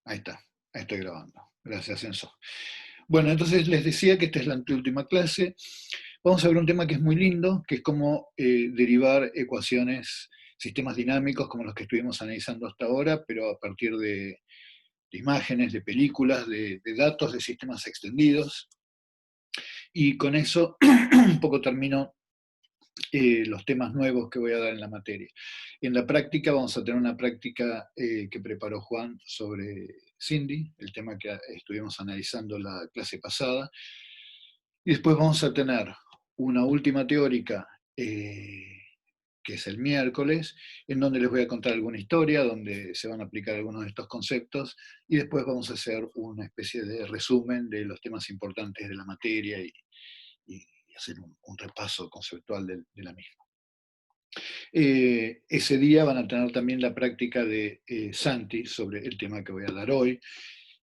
ahí estoy grabando. Gracias, Enzo. Bueno, entonces les decía que esta es la última clase. Vamos a ver un tema que es muy lindo, que es cómo derivar ecuaciones, sistemas dinámicos como los que estuvimos analizando hasta ahora, pero a partir de imágenes, de películas, de datos, de sistemas extendidos. Y con eso un poco termino los temas nuevos que voy a dar en la materia. En la práctica vamos a tener una práctica que preparó Juan sobre Cindy, el tema que estuvimos analizando la clase pasada, y después vamos a tener una última teórica que es el miércoles, en donde les voy a contar alguna historia, donde se van a aplicar algunos de estos conceptos, y después vamos a hacer una especie de resumen de los temas importantes de la materia y hacer un repaso conceptual de la misma. Ese día van a tener también la práctica de Santi sobre el tema que voy a dar hoy.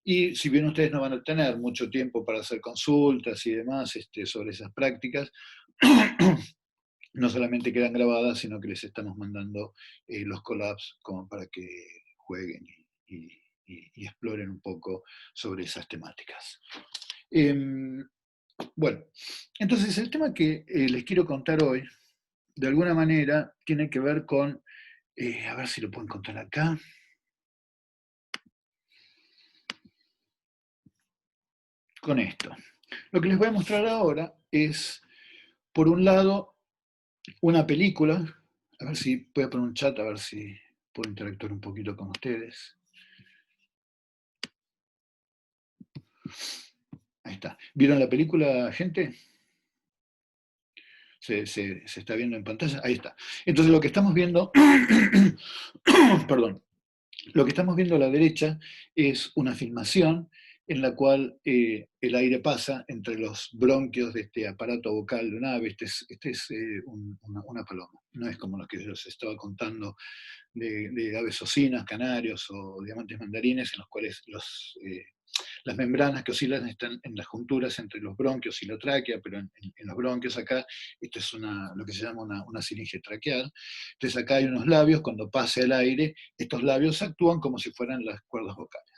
Y si bien ustedes no van a tener mucho tiempo para hacer consultas y demás sobre esas prácticas, no solamente quedan grabadas, sino que les estamos mandando los collabs como para que jueguen y exploren un poco sobre esas temáticas. Bueno, entonces el tema que les quiero contar hoy, de alguna manera, tiene que ver con, a ver si lo puedo encontrar acá. Con esto. Lo que les voy a mostrar ahora es, por un lado, una película. A ver si voy a poner un chat, a ver si puedo interactuar un poquito con ustedes. Ahí está. ¿Vieron la película, gente? ¿Se está viendo en pantalla? Ahí está. Entonces lo que estamos viendo, perdón, lo que estamos viendo a la derecha es una filmación en la cual el aire pasa entre los bronquios de este aparato vocal de un ave. Este es una paloma, no es como lo que les estaba contando de aves ocinas, canarios o diamantes mandarines, en los cuales las membranas que oscilan están en las junturas entre los bronquios y la tráquea, pero en los bronquios acá, esto es lo que se llama una siringe traqueal. Entonces acá hay unos labios, cuando pase el aire, estos labios actúan como si fueran las cuerdas vocales.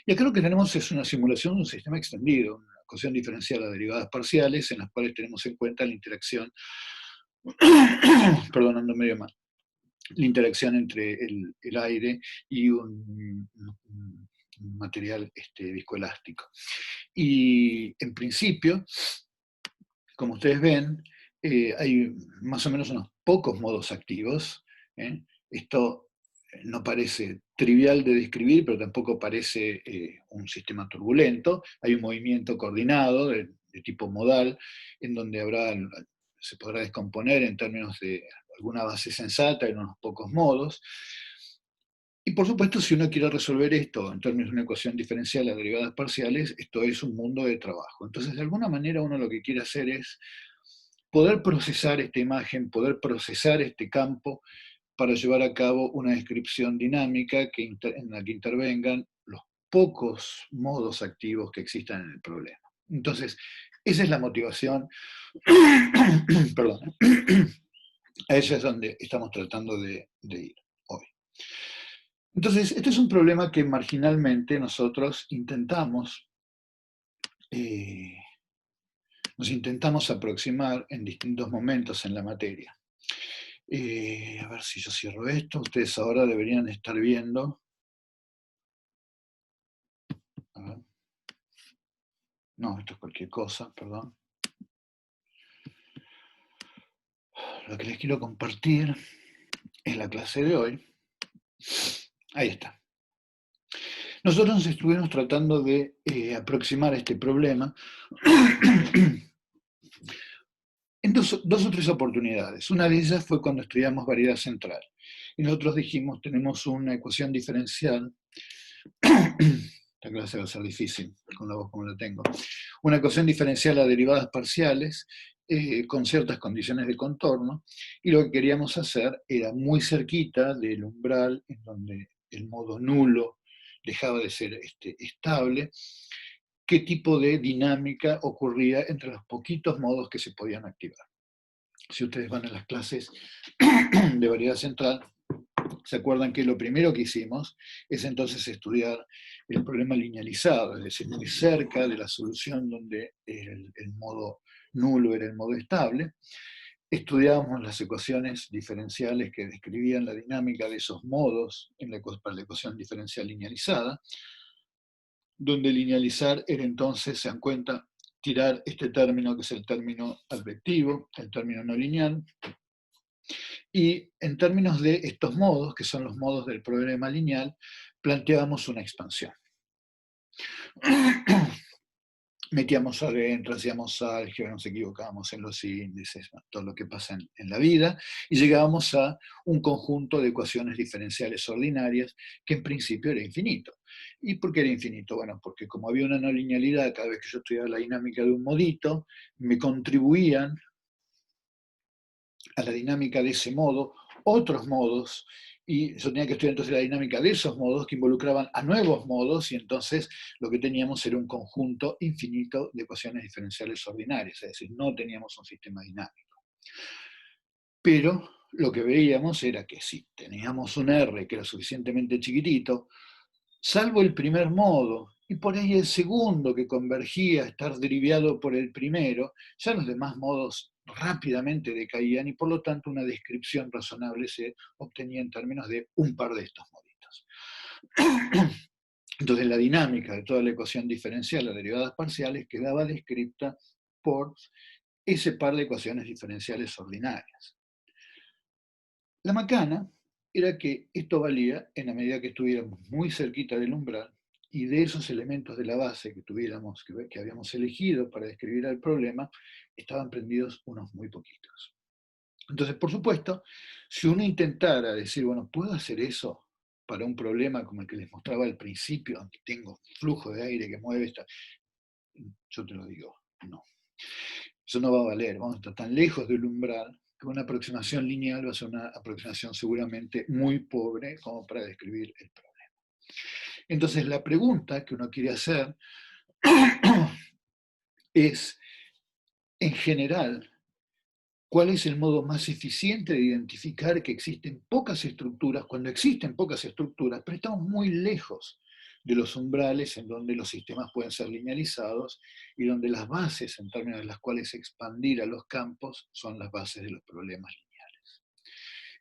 Y acá lo que tenemos es una simulación de un sistema extendido, una ecuación diferencial a derivadas parciales, en las cuales tenemos en cuenta la interacción, perdonando medio mal, la interacción entre el aire y un material viscoelástico. Y en principio, como ustedes ven, hay más o menos unos pocos modos activos. Esto no parece trivial de describir, pero tampoco parece un sistema turbulento. Hay un movimiento coordinado de tipo modal, en donde se podrá descomponer en términos de alguna base sensata en unos pocos modos. Y por supuesto, si uno quiere resolver esto en términos de una ecuación diferencial a derivadas parciales, esto es un mundo de trabajo. Entonces, de alguna manera, uno lo que quiere hacer es poder procesar esta imagen, poder procesar este campo para llevar a cabo una descripción dinámica en la que intervengan los pocos modos activos que existan en el problema. Entonces, esa es la motivación, perdón, a ella es donde estamos tratando de ir hoy. Entonces, este es un problema que marginalmente nosotros nos intentamos aproximar en distintos momentos en la materia. A ver si yo cierro esto. Ustedes ahora deberían estar viendo. A ver. No, esto es cualquier cosa, perdón. Lo que les quiero compartir es la clase de hoy. Ahí está. Nosotros nos estuvimos tratando de aproximar este problema en dos o tres oportunidades. Una de ellas fue cuando estudiamos variedad central. Y nosotros dijimos, tenemos una ecuación diferencial. Esta clase va a ser difícil con la voz como la tengo. Una ecuación diferencial a derivadas parciales con ciertas condiciones de contorno, y lo que queríamos hacer era muy cerquita del umbral en donde el modo nulo dejaba de ser estable, qué tipo de dinámica ocurría entre los poquitos modos que se podían activar. Si ustedes van a las clases de variedad central, ¿Se acuerdan que lo primero que hicimos es entonces estudiar el problema linealizado, es decir, muy cerca de la solución donde el modo nulo era el modo estable? Estudiábamos las ecuaciones diferenciales que describían la dinámica de esos modos para la ecuación diferencial linealizada, donde linealizar era entonces, se dan cuenta, tirar este término que es el término advectivo, el término no lineal, y en términos de estos modos, que son los modos del problema lineal, planteábamos una expansión. Metíamos adentro, hacíamos álgebra, nos equivocábamos en los índices, todo lo que pasa en la vida, y llegábamos a un conjunto de ecuaciones diferenciales ordinarias que en principio era infinito. ¿Y por qué era infinito? Bueno, porque como había una no linealidad, cada vez que yo estudiaba la dinámica de un modito, me contribuían a la dinámica de ese modo otros modos, y yo tenía que estudiar entonces la dinámica de esos modos que involucraban a nuevos modos, y entonces lo que teníamos era un conjunto infinito de ecuaciones diferenciales ordinarias, es decir, no teníamos un sistema dinámico. Pero lo que veíamos era que si teníamos un R que era suficientemente chiquitito, salvo el primer modo, y por ahí el segundo que convergía a estar deriviado por el primero, ya los demás modos rápidamente decaían y por lo tanto una descripción razonable se obtenía en términos de un par de estos moditos. Entonces la dinámica de toda la ecuación diferencial a derivadas parciales quedaba descrita por ese par de ecuaciones diferenciales ordinarias. La macana era que esto valía en la medida que estuviéramos muy cerquita del umbral y de esos elementos de la base que habíamos elegido para describir el problema, estaban prendidos unos muy poquitos. Entonces, por supuesto, si uno intentara decir, bueno, ¿puedo hacer eso para un problema como el que les mostraba al principio, aunque tengo flujo de aire que mueve esta? Yo te lo digo, no. Eso no va a valer, vamos a estar tan lejos del umbral que una aproximación lineal va a ser una aproximación seguramente muy pobre como para describir el problema. Entonces la pregunta que uno quiere hacer es, en general, ¿cuál es el modo más eficiente de identificar que existen pocas estructuras, cuando existen pocas estructuras, pero estamos muy lejos de los umbrales en donde los sistemas pueden ser linealizados y donde las bases en términos de las cuales expandir a los campos son las bases de los problemas lineales?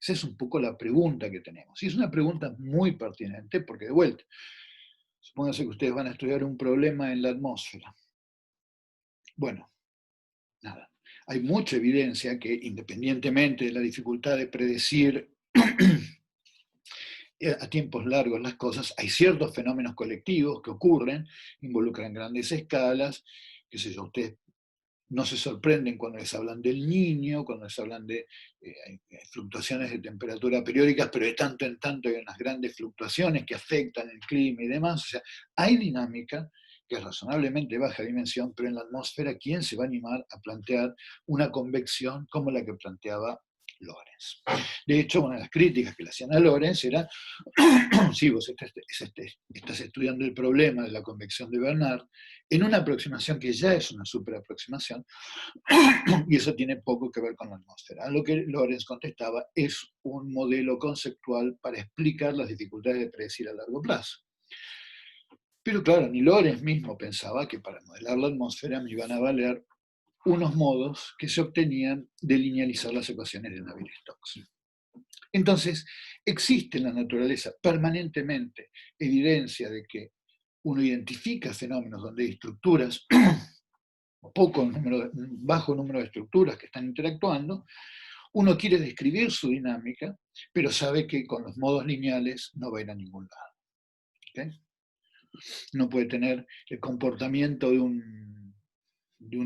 Esa es un poco la pregunta que tenemos. Y es una pregunta muy pertinente porque, de vuelta, supónganse que ustedes van a estudiar un problema en la atmósfera. Bueno, nada. Hay mucha evidencia que, independientemente de la dificultad de predecir a tiempos largos las cosas, hay ciertos fenómenos colectivos que ocurren, involucran grandes escalas, qué sé yo, ustedes no se sorprenden cuando les hablan del Niño, cuando les hablan de hay fluctuaciones de temperatura periódicas, pero de tanto en tanto hay unas grandes fluctuaciones que afectan el clima y demás. O sea, hay dinámica que es razonablemente baja dimensión, pero en la atmósfera, ¿quién se va a animar a plantear una convección como la que planteaba Lorentz? De hecho, una de las críticas que le hacían a Lorentz era, sí, vos estás estudiando el problema de la convección de Bernard en una aproximación que ya es una superaproximación, y eso tiene poco que ver con la atmósfera. A lo que Lorentz contestaba, es un modelo conceptual para explicar las dificultades de predecir a largo plazo. Pero claro, ni Lorentz mismo pensaba que para modelar la atmósfera me iban a valer unos modos que se obtenían de linealizar las ecuaciones de Navier-Stokes. Entonces, existe en la naturaleza permanentemente evidencia de que uno identifica fenómenos donde hay estructuras, bajo número de estructuras que están interactuando, uno quiere describir su dinámica, pero sabe que con los modos lineales no va a ir a ningún lado. ¿Okay? No puede tener el comportamiento de un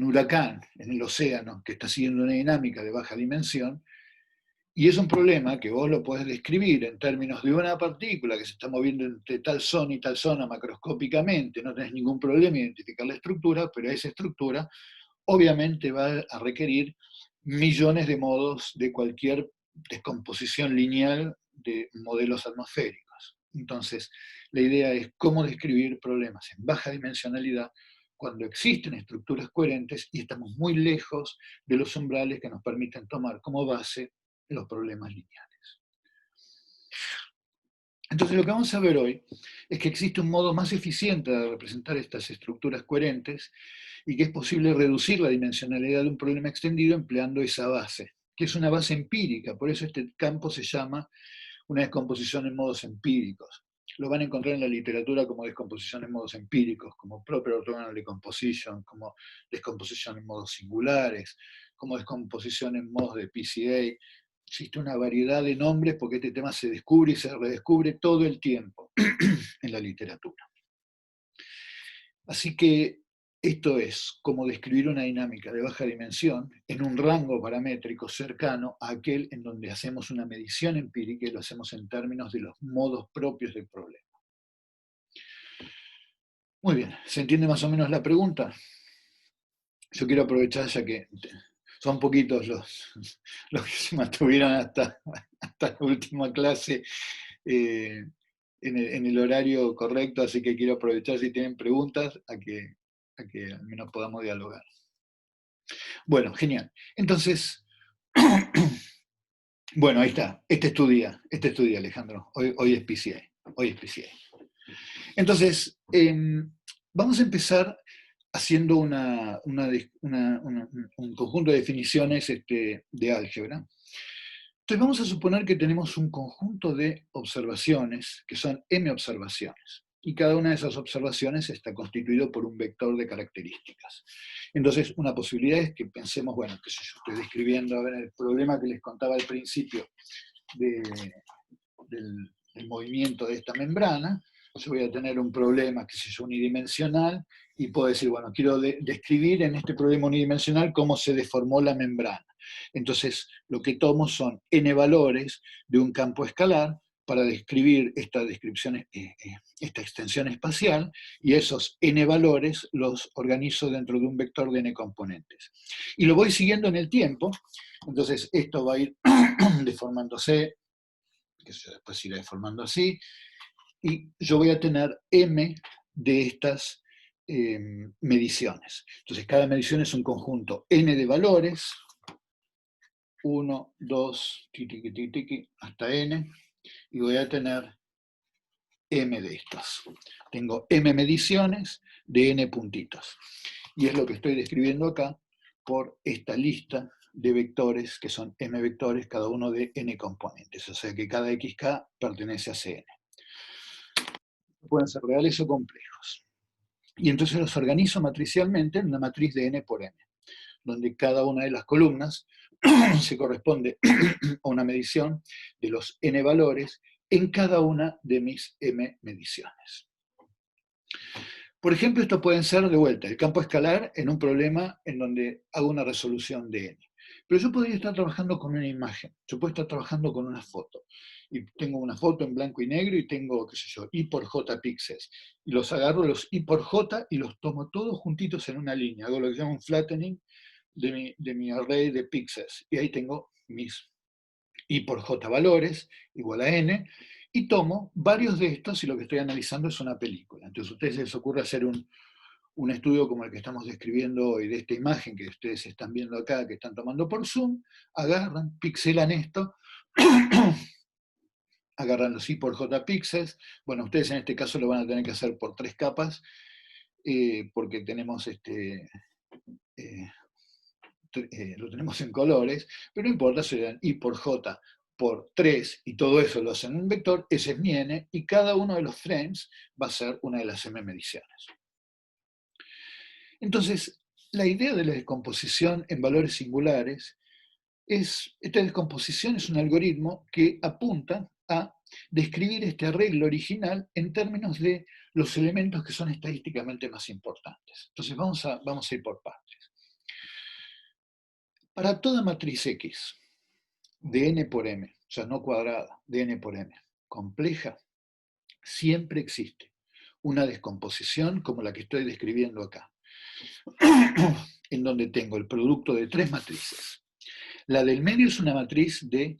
huracán en el océano que está siguiendo una dinámica de baja dimensión, y es un problema que vos lo podés describir en términos de una partícula que se está moviendo entre tal zona y tal zona macroscópicamente, no tenés ningún problema en identificar la estructura, pero esa estructura obviamente va a requerir millones de modos de cualquier descomposición lineal de modelos atmosféricos. Entonces, la idea es cómo describir problemas en baja dimensionalidad cuando existen estructuras coherentes y estamos muy lejos de los umbrales que nos permiten tomar como base los problemas lineales. Entonces lo que vamos a ver hoy es que existe un modo más eficiente de representar estas estructuras coherentes y que es posible reducir la dimensionalidad de un problema extendido empleando esa base, que es una base empírica, por eso este campo se llama una descomposición en modos empíricos. Lo van a encontrar en la literatura como descomposición en modos empíricos, como proper orthogonal decomposition, como descomposición en modos singulares, como descomposición en modos de PCA. Existe una variedad de nombres porque este tema se descubre y se redescubre todo el tiempo en la literatura. Así que esto es como describir una dinámica de baja dimensión en un rango paramétrico cercano a aquel en donde hacemos una medición empírica y lo hacemos en términos de los modos propios del problema. Muy bien, ¿se entiende más o menos la pregunta? Yo quiero aprovechar, ya que son poquitos los que se mantuvieron hasta la última clase en el horario correcto, así que quiero aprovechar si tienen preguntas a que al menos podamos dialogar. Bueno, genial. Entonces, bueno, ahí está. Este es tu día, Alejandro. Hoy es PCA. Hoy es PCA. Entonces, vamos a empezar haciendo un conjunto de definiciones de álgebra. Entonces vamos a suponer que tenemos un conjunto de observaciones, que son m observaciones, y cada una de esas observaciones está constituido por un vector de características. Entonces, una posibilidad es que pensemos, bueno, qué sé yo, estoy describiendo, a ver, el problema que les contaba al principio del movimiento de esta membrana. Yo voy a tener un problema, qué sé yo, unidimensional, y puedo decir, bueno, quiero describir en este problema unidimensional cómo se deformó la membrana. Entonces, lo que tomo son n valores de un campo escalar para describir esta descripción, esta extensión espacial, y esos n valores los organizo dentro de un vector de n componentes. Y lo voy siguiendo en el tiempo, entonces esto va a ir deformándose, que se después irá deformando así, y yo voy a tener m de estas mediciones. Entonces, cada medición es un conjunto n de valores, 1, 2, hasta n, y voy a tener m de estas. Tengo m mediciones de n puntitos. Y es lo que estoy describiendo acá por esta lista de vectores, que son m vectores, cada uno de n componentes. O sea que cada xk pertenece a Cn. Pueden ser reales o complejos. Y entonces los organizo matricialmente en una matriz de n por m, donde cada una de las columnas se corresponde a una medición de los n valores en cada una de mis m mediciones. Por ejemplo, esto pueden ser, de vuelta, el campo escalar en un problema en donde hago una resolución de n. Pero yo podría estar trabajando con una imagen, yo puedo estar trabajando con una foto. Y tengo una foto en blanco y negro y tengo, qué sé yo, i por j píxeles. Y los agarro, los i por j, y los tomo todos juntitos en una línea. Hago lo que llamo un flattening de mi array de píxeles. Y ahí tengo mis i por j valores, igual a n, y tomo varios de estos y lo que estoy analizando es una película. Entonces a ustedes les ocurre hacer un estudio como el que estamos describiendo hoy, de esta imagen que ustedes están viendo acá, que están tomando por Zoom, agarran, pixelan esto, agarran los i por j píxeles. Bueno, ustedes en este caso lo van a tener que hacer por 3 capas, porque tenemos lo tenemos en colores, pero no importa, serán i por j por 3, y todo eso lo hacen en un vector, ese es mi n, y cada uno de los frames va a ser una de las m mediciones. Entonces, la idea de la descomposición en valores singulares esta descomposición es un algoritmo que apunta a describir este arreglo original en términos de los elementos que son estadísticamente más importantes. Entonces vamos a ir por partes. Para toda matriz X de n por m, o sea, no cuadrada, de n por m, compleja, siempre existe una descomposición como la que estoy describiendo acá, en donde tengo el producto de 3 matrices. La del medio es una matriz de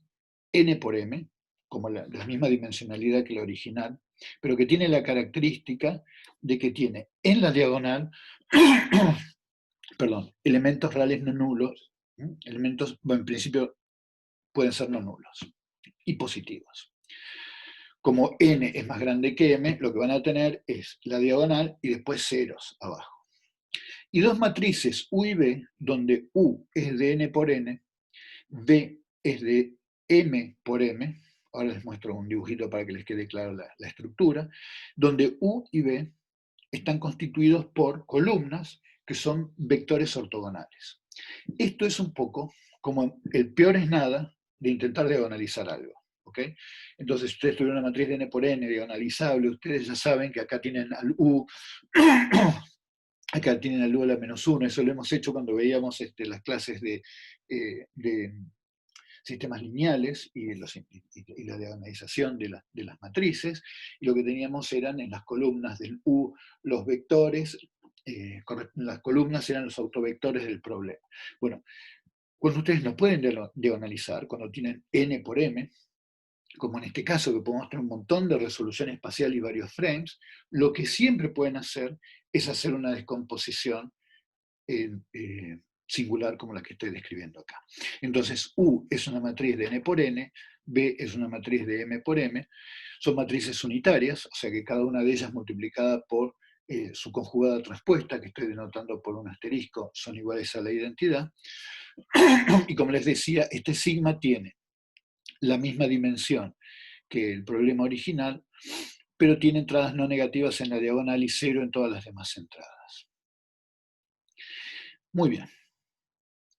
n por m, como la misma dimensionalidad que la original, pero que tiene la característica de que tiene en la diagonal perdón, elementos reales no nulos, elementos, bueno, en principio pueden ser no nulos y positivos. Como n es más grande que m, lo que van a tener es la diagonal y después ceros abajo. Y dos matrices U y B, donde U es de n por n, B es de m por m, ahora les muestro un dibujito para que les quede clara la estructura, donde U y B están constituidos por columnas que son vectores ortogonales. Esto es un poco como el peor es nada de intentar diagonalizar algo. ¿Okay? Entonces, si ustedes tuvieron una matriz de n por n diagonalizable, ustedes ya saben que acá tienen al u, acá tienen al u a la menos 1, eso lo hemos hecho cuando veíamos las clases de sistemas lineales y la diagonalización de las matrices, y lo que teníamos eran en las columnas del U los vectores, las columnas eran los autovectores del problema. Bueno, cuando ustedes no pueden diagonalizar, cuando tienen n por m, como en este caso que podemos tener un montón de resolución espacial y varios frames, lo que siempre pueden hacer es hacer una descomposición singular como la que estoy describiendo acá. Entonces, U es una matriz de n por n, B es una matriz de m por m, son matrices unitarias, o sea que cada una de ellas multiplicada por su conjugada traspuesta, que estoy denotando por un asterisco, son iguales a la identidad. Y como les decía, este sigma tiene la misma dimensión que el problema original, pero tiene entradas no negativas en la diagonal y cero en todas las demás entradas. Muy bien.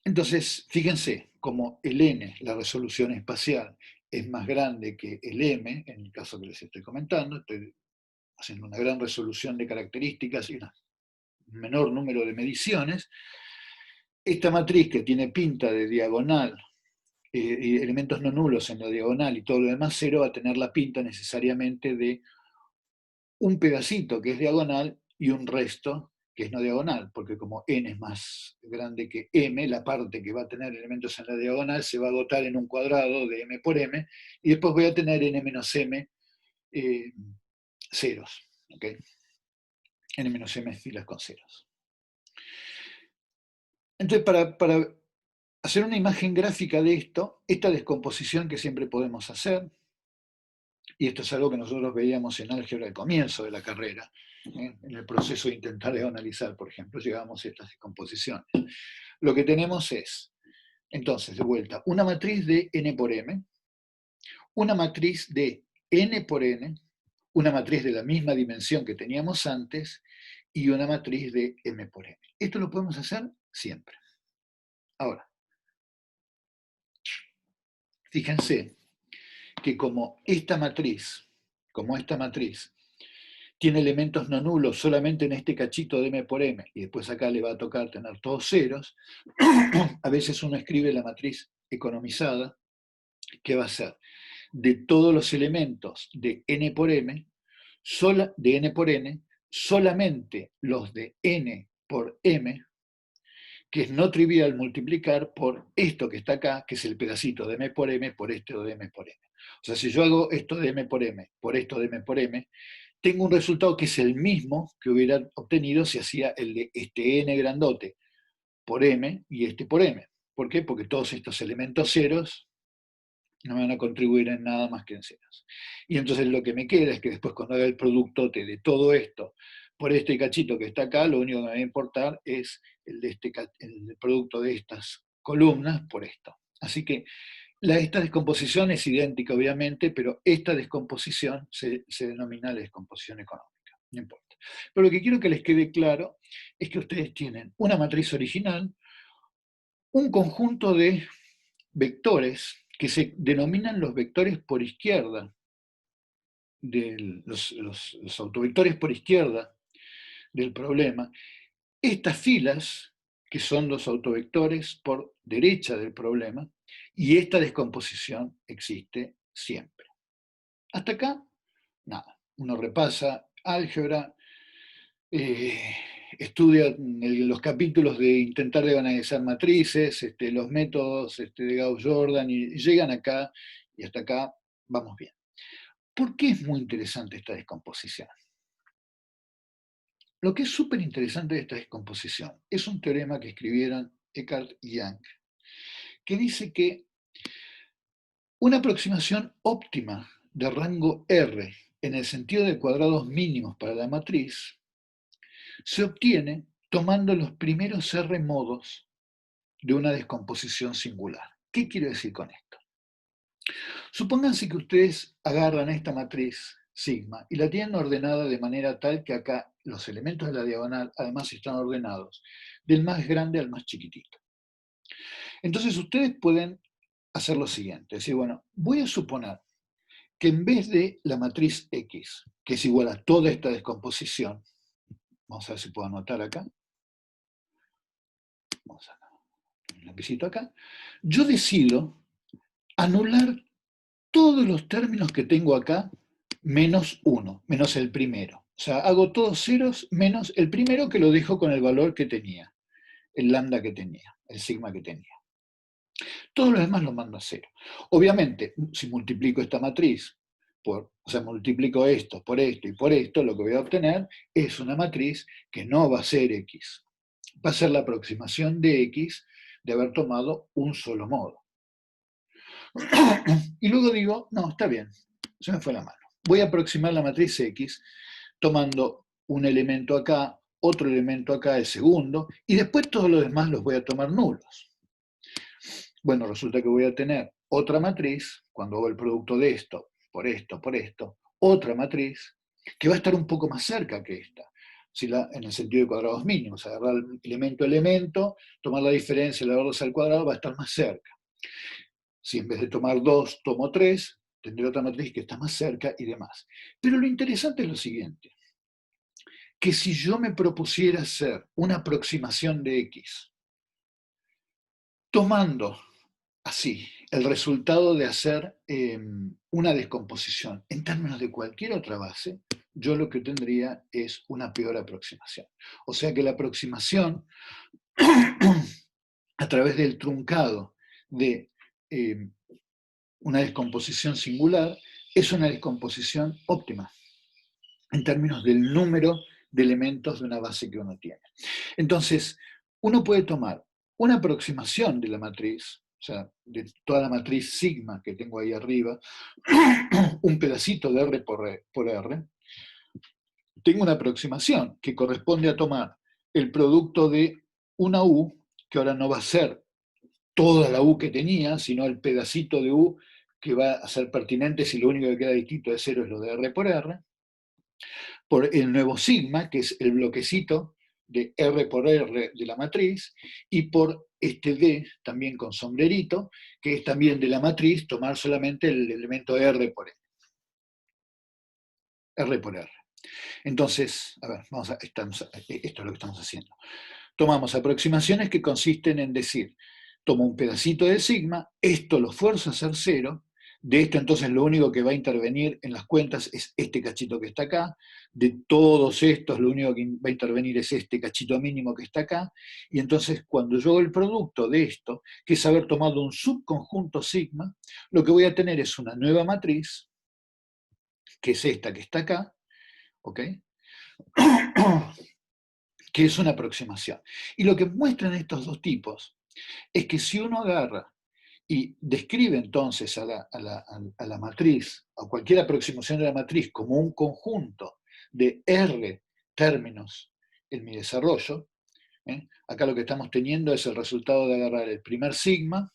Entonces, fíjense, como el n, la resolución espacial, es más grande que el m, en el caso que les estoy comentando, estoy haciendo una gran resolución de características y un menor número de mediciones, esta matriz que tiene pinta de diagonal, y elementos no nulos en la diagonal y todo lo demás cero, va a tener la pinta necesariamente de un pedacito que es diagonal y un resto que es no diagonal, porque como n es más grande que m, la parte que va a tener elementos en la diagonal se va a agotar en un cuadrado de m por m, y después voy a tener n menos m ceros, ¿okay? N menos m filas con ceros. Entonces, para hacer una imagen gráfica de esto, esta descomposición que siempre podemos hacer, y esto es algo que nosotros veíamos en álgebra al comienzo de la carrera, en el proceso de intentar analizar, por ejemplo, llegamos a estas descomposiciones. Lo que tenemos es, entonces, de vuelta, una matriz de n por m, una matriz de n por n, una matriz de la misma dimensión que teníamos antes, y una matriz de m por m. Esto lo podemos hacer siempre. Ahora, fíjense que como esta matriz tiene elementos no nulos solamente en este cachito de m por m, y después acá le va a tocar tener todos ceros, a veces uno escribe la matriz economizada, que va a ser de todos los elementos de n por m, de n por n, solamente los de n por m, que es no trivial multiplicar por esto que está acá, que es el pedacito de m por m, por esto de m por m. O sea, si yo hago esto de m por m, por esto de m por m, tengo un resultado que es el mismo que hubiera obtenido si hacía el de este n grandote por m y este por m. ¿Por qué? Porque todos estos elementos ceros no me van a contribuir en nada más que en ceros. Y entonces lo que me queda es que después cuando haga el productote de todo esto por este cachito que está acá, lo único que me va a importar es el producto de estas columnas por esto. Así que esta descomposición es idéntica, obviamente, pero esta descomposición se denomina la descomposición económica, no importa. Pero lo que quiero que les quede claro es que ustedes tienen una matriz original, un conjunto de vectores que se denominan los vectores por izquierda, los autovectores por izquierda del problema. Estas filas, que son los autovectores por derecha del problema, y esta descomposición existe siempre. Hasta acá, nada. Uno repasa álgebra, estudia los capítulos de intentar diagonalizar matrices, los métodos de Gauss-Jordan, y llegan acá, y hasta acá vamos bien. ¿Por qué es muy interesante esta descomposición? Lo que es súper interesante de esta descomposición es un teorema que escribieron Eckart y Young, que dice que una aproximación óptima de rango R en el sentido de cuadrados mínimos para la matriz se obtiene tomando los primeros R modos de una descomposición singular. ¿Qué quiero decir con esto? Supónganse que ustedes agarran esta matriz sigma y la tienen ordenada de manera tal que acá los elementos de la diagonal además están ordenados del más grande al más chiquitito. Entonces ustedes pueden hacer lo siguiente, decir, bueno, voy a suponer que en vez de la matriz X, que es igual a toda esta descomposición, vamos a ver si puedo anotar acá, vamos a poner un lapicito acá, yo decido anular todos los términos que tengo acá menos 1, menos el primero. O sea, hago todos ceros menos el primero que lo dejo con el valor que tenía, el lambda que tenía, el sigma que tenía. Todos los demás los mando a cero. Obviamente, si multiplico esta matriz, o sea, multiplico esto y por esto, lo que voy a obtener es una matriz que no va a ser X. Va a ser la aproximación de X de haber tomado un solo modo. Y luego digo, no, está bien, se me fue la mano. Voy a aproximar la matriz X tomando un elemento acá, otro elemento acá, el segundo, y después todos los demás los voy a tomar nulos. Bueno, resulta que voy a tener otra matriz, cuando hago el producto de esto, por esto, otra matriz, que va a estar un poco más cerca que esta, en el sentido de cuadrados mínimos, agarrar elemento a elemento, tomar la diferencia, elevarlos al cuadrado, va a estar más cerca. Si en vez de tomar 2, tomo 3, tendré otra matriz que está más cerca y demás. Pero lo interesante es lo siguiente, que si yo me propusiera hacer una aproximación de X, tomando así el resultado de hacer una descomposición en términos de cualquier otra base, yo lo que tendría es una peor aproximación. O sea que la aproximación a través del truncado de una descomposición singular es una descomposición óptima en términos del número de elementos de una base que uno tiene. Entonces, uno puede tomar una aproximación de la matriz, o sea, de toda la matriz sigma que tengo ahí arriba, un pedacito de R por R, tengo una aproximación que corresponde a tomar el producto de una U, que ahora no va a ser toda la U que tenía, sino el pedacito de U que va a ser pertinente si lo único que queda distinto de cero es lo de R por el nuevo sigma, que es el bloquecito de R por R de la matriz, y por este D, también con sombrerito, que es también de la matriz, tomar solamente el elemento R por R. R por R. Entonces, a ver, esto es lo que estamos haciendo. Tomamos aproximaciones que consisten en decir, tomo un pedacito de sigma, esto lo fuerzo a ser cero, de esto entonces lo único que va a intervenir en las cuentas es este cachito que está acá, de todos estos lo único que va a intervenir es este cachito mínimo que está acá, y entonces cuando yo hago el producto de esto, que es haber tomado un subconjunto sigma, lo que voy a tener es una nueva matriz, que es esta que está acá, ¿ok? Que es una aproximación. Y lo que muestran estos dos tipos es que si uno agarra y describe entonces a la matriz, a cualquier aproximación de la matriz, como un conjunto de R términos en mi desarrollo, acá lo que estamos teniendo es el resultado de agarrar el primer sigma,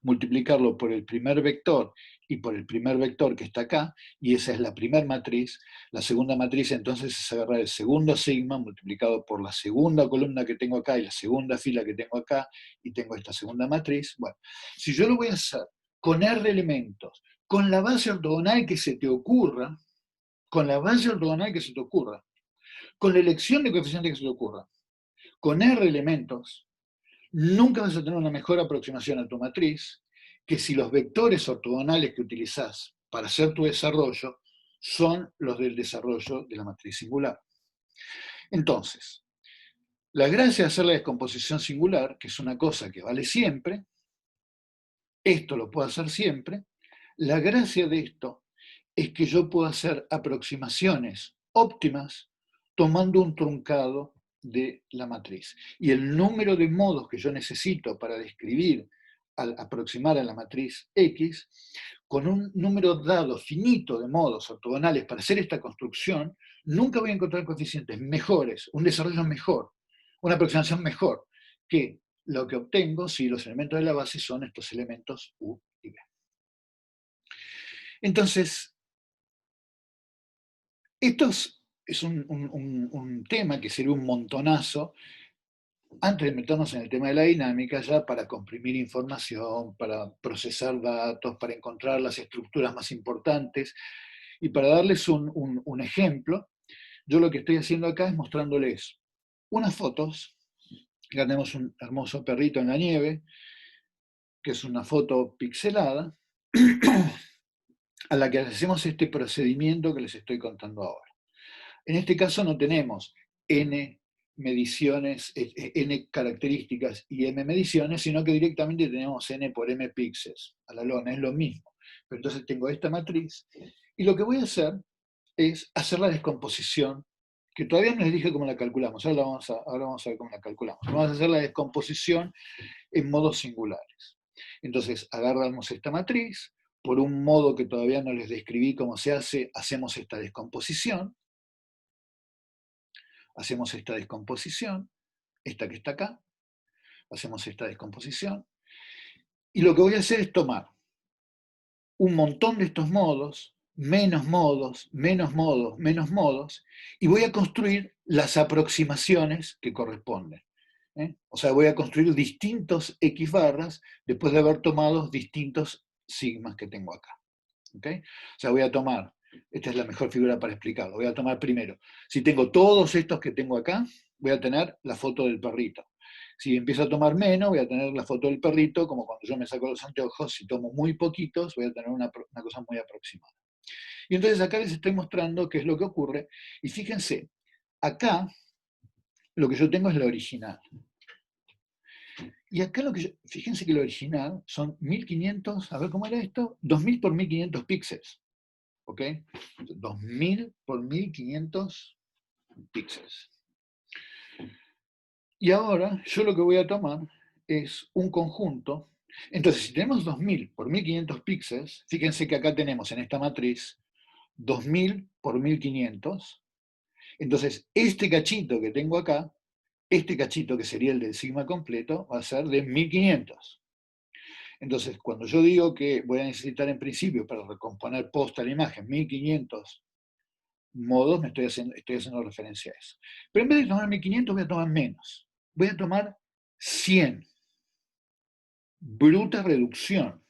multiplicarlo por el primer vector y por el primer vector que está acá, y esa es la primera matriz. La segunda matriz entonces es agarrar el segundo sigma multiplicado por la segunda columna que tengo acá y la segunda fila que tengo acá, y tengo esta segunda matriz. Bueno, si yo lo voy a hacer con R elementos, con la base ortogonal que se te ocurra, con la base ortogonal que se te ocurra, con la elección de coeficiente que se te ocurra, con R elementos, nunca vas a tener una mejor aproximación a tu matriz que si los vectores ortogonales que utilizás para hacer tu desarrollo son los del desarrollo de la matriz singular. Entonces, la gracia de hacer la descomposición singular, que es una cosa que vale siempre, esto lo puedo hacer siempre, la gracia de esto es que yo puedo hacer aproximaciones óptimas tomando un truncado de la matriz. Y el número de modos que yo necesito para describir, al aproximar a la matriz X, con un número dado finito de modos ortogonales para hacer esta construcción, nunca voy a encontrar coeficientes mejores, un desarrollo mejor, una aproximación mejor que lo que obtengo si los elementos de la base son estos elementos U y B. Entonces, esto es un tema que sería un montonazo antes de meternos en el tema de la dinámica, ya para comprimir información, para procesar datos, para encontrar las estructuras más importantes. Y para darles un ejemplo, yo lo que estoy haciendo acá es mostrándoles unas fotos. Acá tenemos un hermoso perrito en la nieve, que es una foto pixelada, a la que hacemos este procedimiento que les estoy contando ahora. En este caso no tenemos n mediciones, n características y m mediciones, sino que directamente tenemos n por m píxeles a la lona, es lo mismo. Pero entonces tengo esta matriz, y lo que voy a hacer es hacer la descomposición, que todavía no les dije cómo la calculamos, ahora vamos a ver cómo la calculamos. Vamos a hacer la descomposición en modos singulares. Entonces agarramos esta matriz, por un modo que todavía no les describí cómo se hace, hacemos esta descomposición, esta que está acá, hacemos esta descomposición, y lo que voy a hacer es tomar un montón de estos modos, menos modos, menos modos, menos modos, y voy a construir las aproximaciones que corresponden. O sea, voy a construir distintos X barras después de haber tomado distintos sigmas que tengo acá. ¿Okay? O sea, voy a tomar, esta es la mejor figura para explicarlo, voy a tomar primero, si tengo todos estos que tengo acá, voy a tener la foto del perrito. Si empiezo a tomar menos, voy a tener la foto del perrito, como cuando yo me saco los anteojos, si tomo muy poquitos, voy a tener una cosa muy aproximada. Y entonces acá les estoy mostrando qué es lo que ocurre, y fíjense, acá lo que yo tengo es la original. Y acá fíjense que lo original son 1500, a ver cómo era esto, 2000 por 1500 píxeles. ¿Ok? 2000 por 1500 píxeles. Y ahora yo lo que voy a tomar es un conjunto. Entonces, si tenemos 2000 por 1500 píxeles, fíjense que acá tenemos en esta matriz 2000 por 1500. Entonces, este cachito que tengo acá, este cachito que sería el del sigma completo, va a ser de 1500. Entonces, cuando yo digo que voy a necesitar en principio para recomponer posta la imagen 1500 modos, estoy haciendo referencia a eso. Pero en vez de tomar 1500 voy a tomar menos. Voy a tomar 100. Bruta reducción.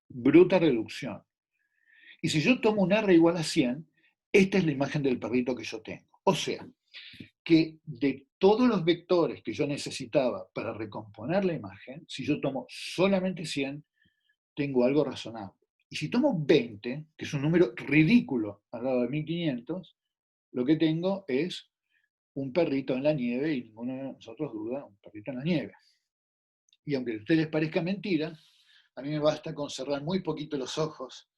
Bruta reducción. Y si yo tomo un R igual a 100, esta es la imagen del perrito que yo tengo. O sea, que de todos los vectores que yo necesitaba para recomponer la imagen, si yo tomo solamente 100, tengo algo razonable. Y si tomo 20, que es un número ridículo al lado de 1500, lo que tengo es un perrito en la nieve, y ninguno de nosotros duda, un perrito en la nieve. Y aunque a ustedes les parezca mentira, a mí me basta con cerrar muy poquito los ojos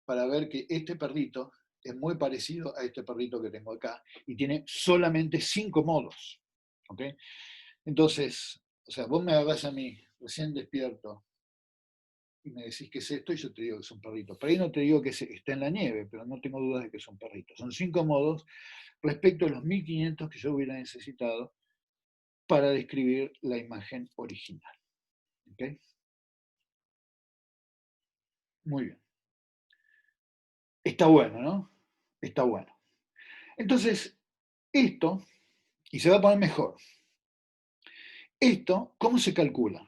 para ver que este perrito es muy parecido a este perrito que tengo acá, y tiene solamente 5 modos. ¿Okay? Entonces, o sea, vos me agarrás a mí, recién despierto, y me decís qué es esto, y yo te digo que es un perrito. Por ahí no te digo que está en la nieve, pero no tengo dudas de que es un perrito. Son 5 modos respecto a los 1500 que yo hubiera necesitado para describir la imagen original. ¿Okay? Muy bien. Está bueno, ¿no? Está bueno. Entonces, esto, y se va a poner mejor, esto, ¿cómo se calcula?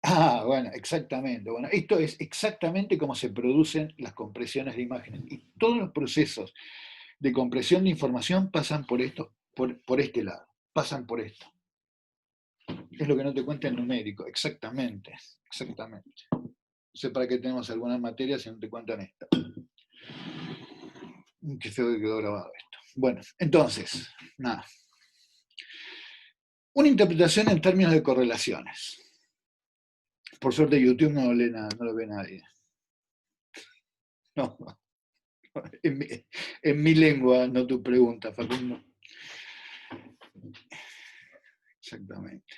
Ah, bueno, exactamente. Bueno, esto es exactamente cómo se producen las compresiones de imágenes. Y todos los procesos de compresión de información pasan por esto, por este lado, pasan por esto. Es lo que no te cuenta el numérico, exactamente, exactamente. No sé para qué tenemos algunas materias si no te cuentan esto. Qué feo que quedó grabado esto. Bueno, entonces, nada. Una interpretación en términos de correlaciones. Por suerte YouTube no lo ve nadie. No, en mi lengua, no tu pregunta, Facundo. Exactamente.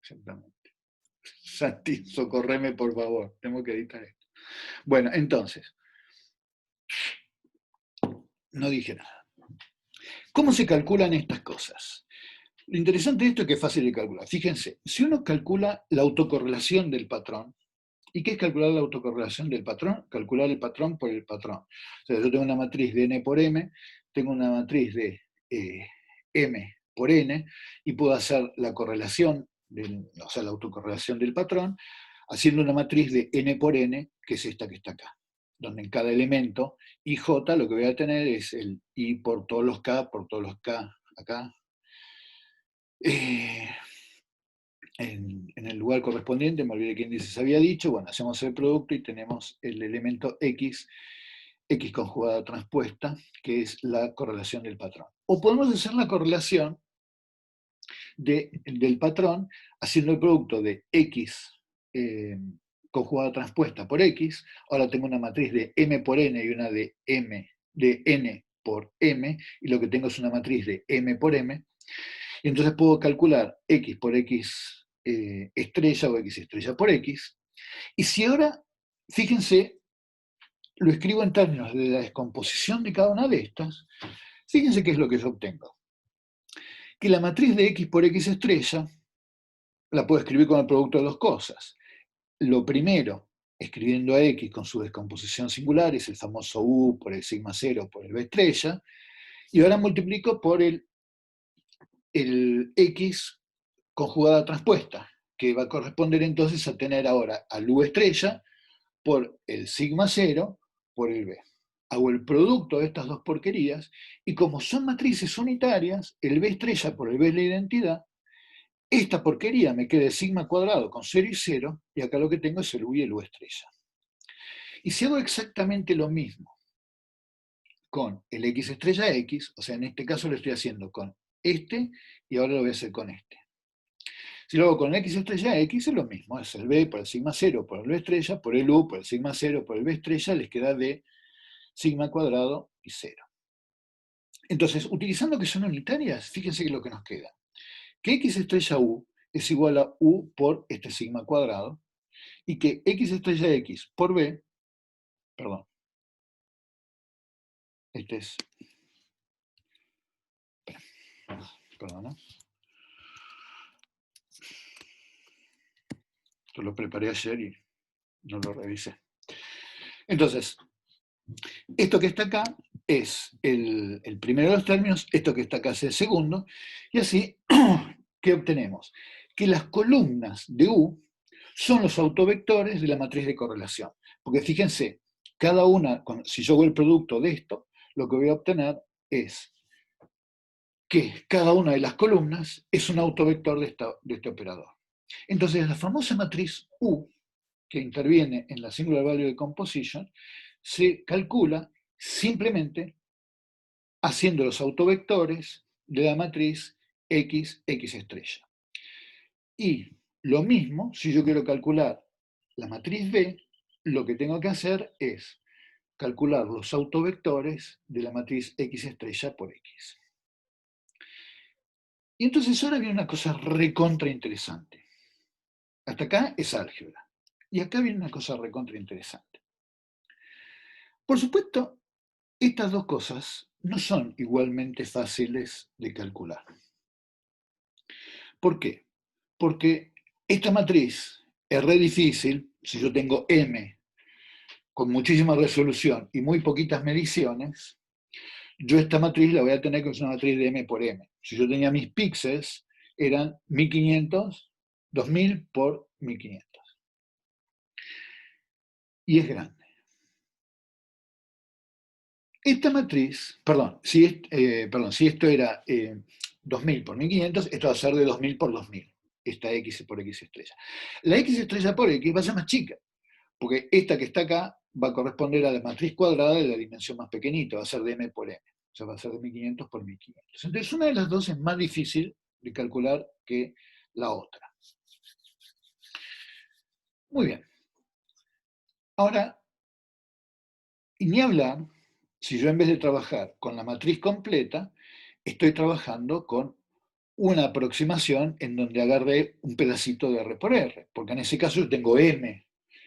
Exactamente. Santi, socorreme por favor, tengo que editar esto. Bueno, entonces, no dije nada. ¿Cómo se calculan estas cosas? Lo interesante de esto es que es fácil de calcular. Fíjense, si uno calcula la autocorrelación del patrón, ¿y qué es calcular la autocorrelación del patrón? Calcular el patrón por el patrón. O sea, yo tengo una matriz de n por m, tengo una matriz de m por n, y puedo hacer la correlación, o sea, la autocorrelación del patrón, haciendo una matriz de n por n, que es esta que está acá, donde en cada elemento ij lo que voy a tener es el i por todos los k, acá, en el lugar correspondiente, me olvidé quién dice se había dicho, bueno, hacemos el producto y tenemos el elemento x conjugada transpuesta, que es la correlación del patrón. O podemos hacer la correlación del patrón haciendo el producto de x conjugada transpuesta por x. Ahora tengo una matriz de m por n y una de n por m, y lo que tengo es una matriz de m por m, y entonces puedo calcular x por x estrella o x estrella por x. Y si ahora, fíjense, lo escribo en términos de la descomposición de cada una de estas, fíjense qué es lo que yo obtengo. Que la matriz de x por x estrella la puedo escribir con el producto de dos cosas. Lo primero, escribiendo a x con su descomposición singular, es el famoso u por el sigma 0 por el b estrella, y ahora multiplico por el x conjugada transpuesta, que va a corresponder entonces a tener ahora al u estrella por el sigma 0 por el b. Hago el producto de estas dos porquerías, y como son matrices unitarias, el b estrella por el b es la identidad, esta porquería me queda el sigma cuadrado con 0 y 0, y acá lo que tengo es el u y el u estrella. Y si hago exactamente lo mismo con el x estrella x, o sea, en este caso lo estoy haciendo con este, y ahora lo voy a hacer con este. Si lo hago con x estrella x, es lo mismo, es el b por el sigma 0 por el b estrella, por el u por el sigma 0 por el b estrella, les queda d sigma cuadrado y 0. Entonces, utilizando que son unitarias, fíjense que lo que nos queda. Que x estrella u es igual a u por este sigma cuadrado, y que x estrella x por b, perdón, este es, perdón, esto lo preparé ayer y no lo revisé. Entonces, esto que está acá es el primero de los términos, esto que está acá es el segundo, y así, ¿qué obtenemos? Que las columnas de U son los autovectores de la matriz de correlación. Porque fíjense, cada una, si yo hago el producto de esto, lo que voy a obtener es que cada una de las columnas es un autovector de este operador. Entonces, la famosa matriz U, que interviene en la singular value de composition, se calcula simplemente haciendo los autovectores de la matriz x estrella. Y lo mismo, si yo quiero calcular la matriz B, lo que tengo que hacer es calcular los autovectores de la matriz x estrella por x. Y entonces ahora viene una cosa recontra interesante. Hasta acá es álgebra. Y acá viene una cosa recontra interesante. Por supuesto, estas dos cosas no son igualmente fáciles de calcular. ¿Por qué? Porque esta matriz es re difícil, si yo tengo M con muchísima resolución y muy poquitas mediciones, yo esta matriz la voy a tener que es una matriz de M por M. Si yo tenía mis píxeles, eran 1500, 2000 por 1500. Y es grande. Esta matriz, si esto era 2000 por 1500, esto va a ser de 2000 por 2000, esta x por x estrella. La x estrella por x va a ser más chica, porque esta que está acá va a corresponder a la matriz cuadrada de la dimensión más pequeñita, va a ser de m por m, o sea, va a ser de 1500 por 1500. Entonces, una de las dos es más difícil de calcular que la otra. Muy bien. Ahora, y ni hablar, si yo en vez de trabajar con la matriz completa, estoy trabajando con una aproximación en donde agarré un pedacito de R por R, porque en ese caso yo tengo M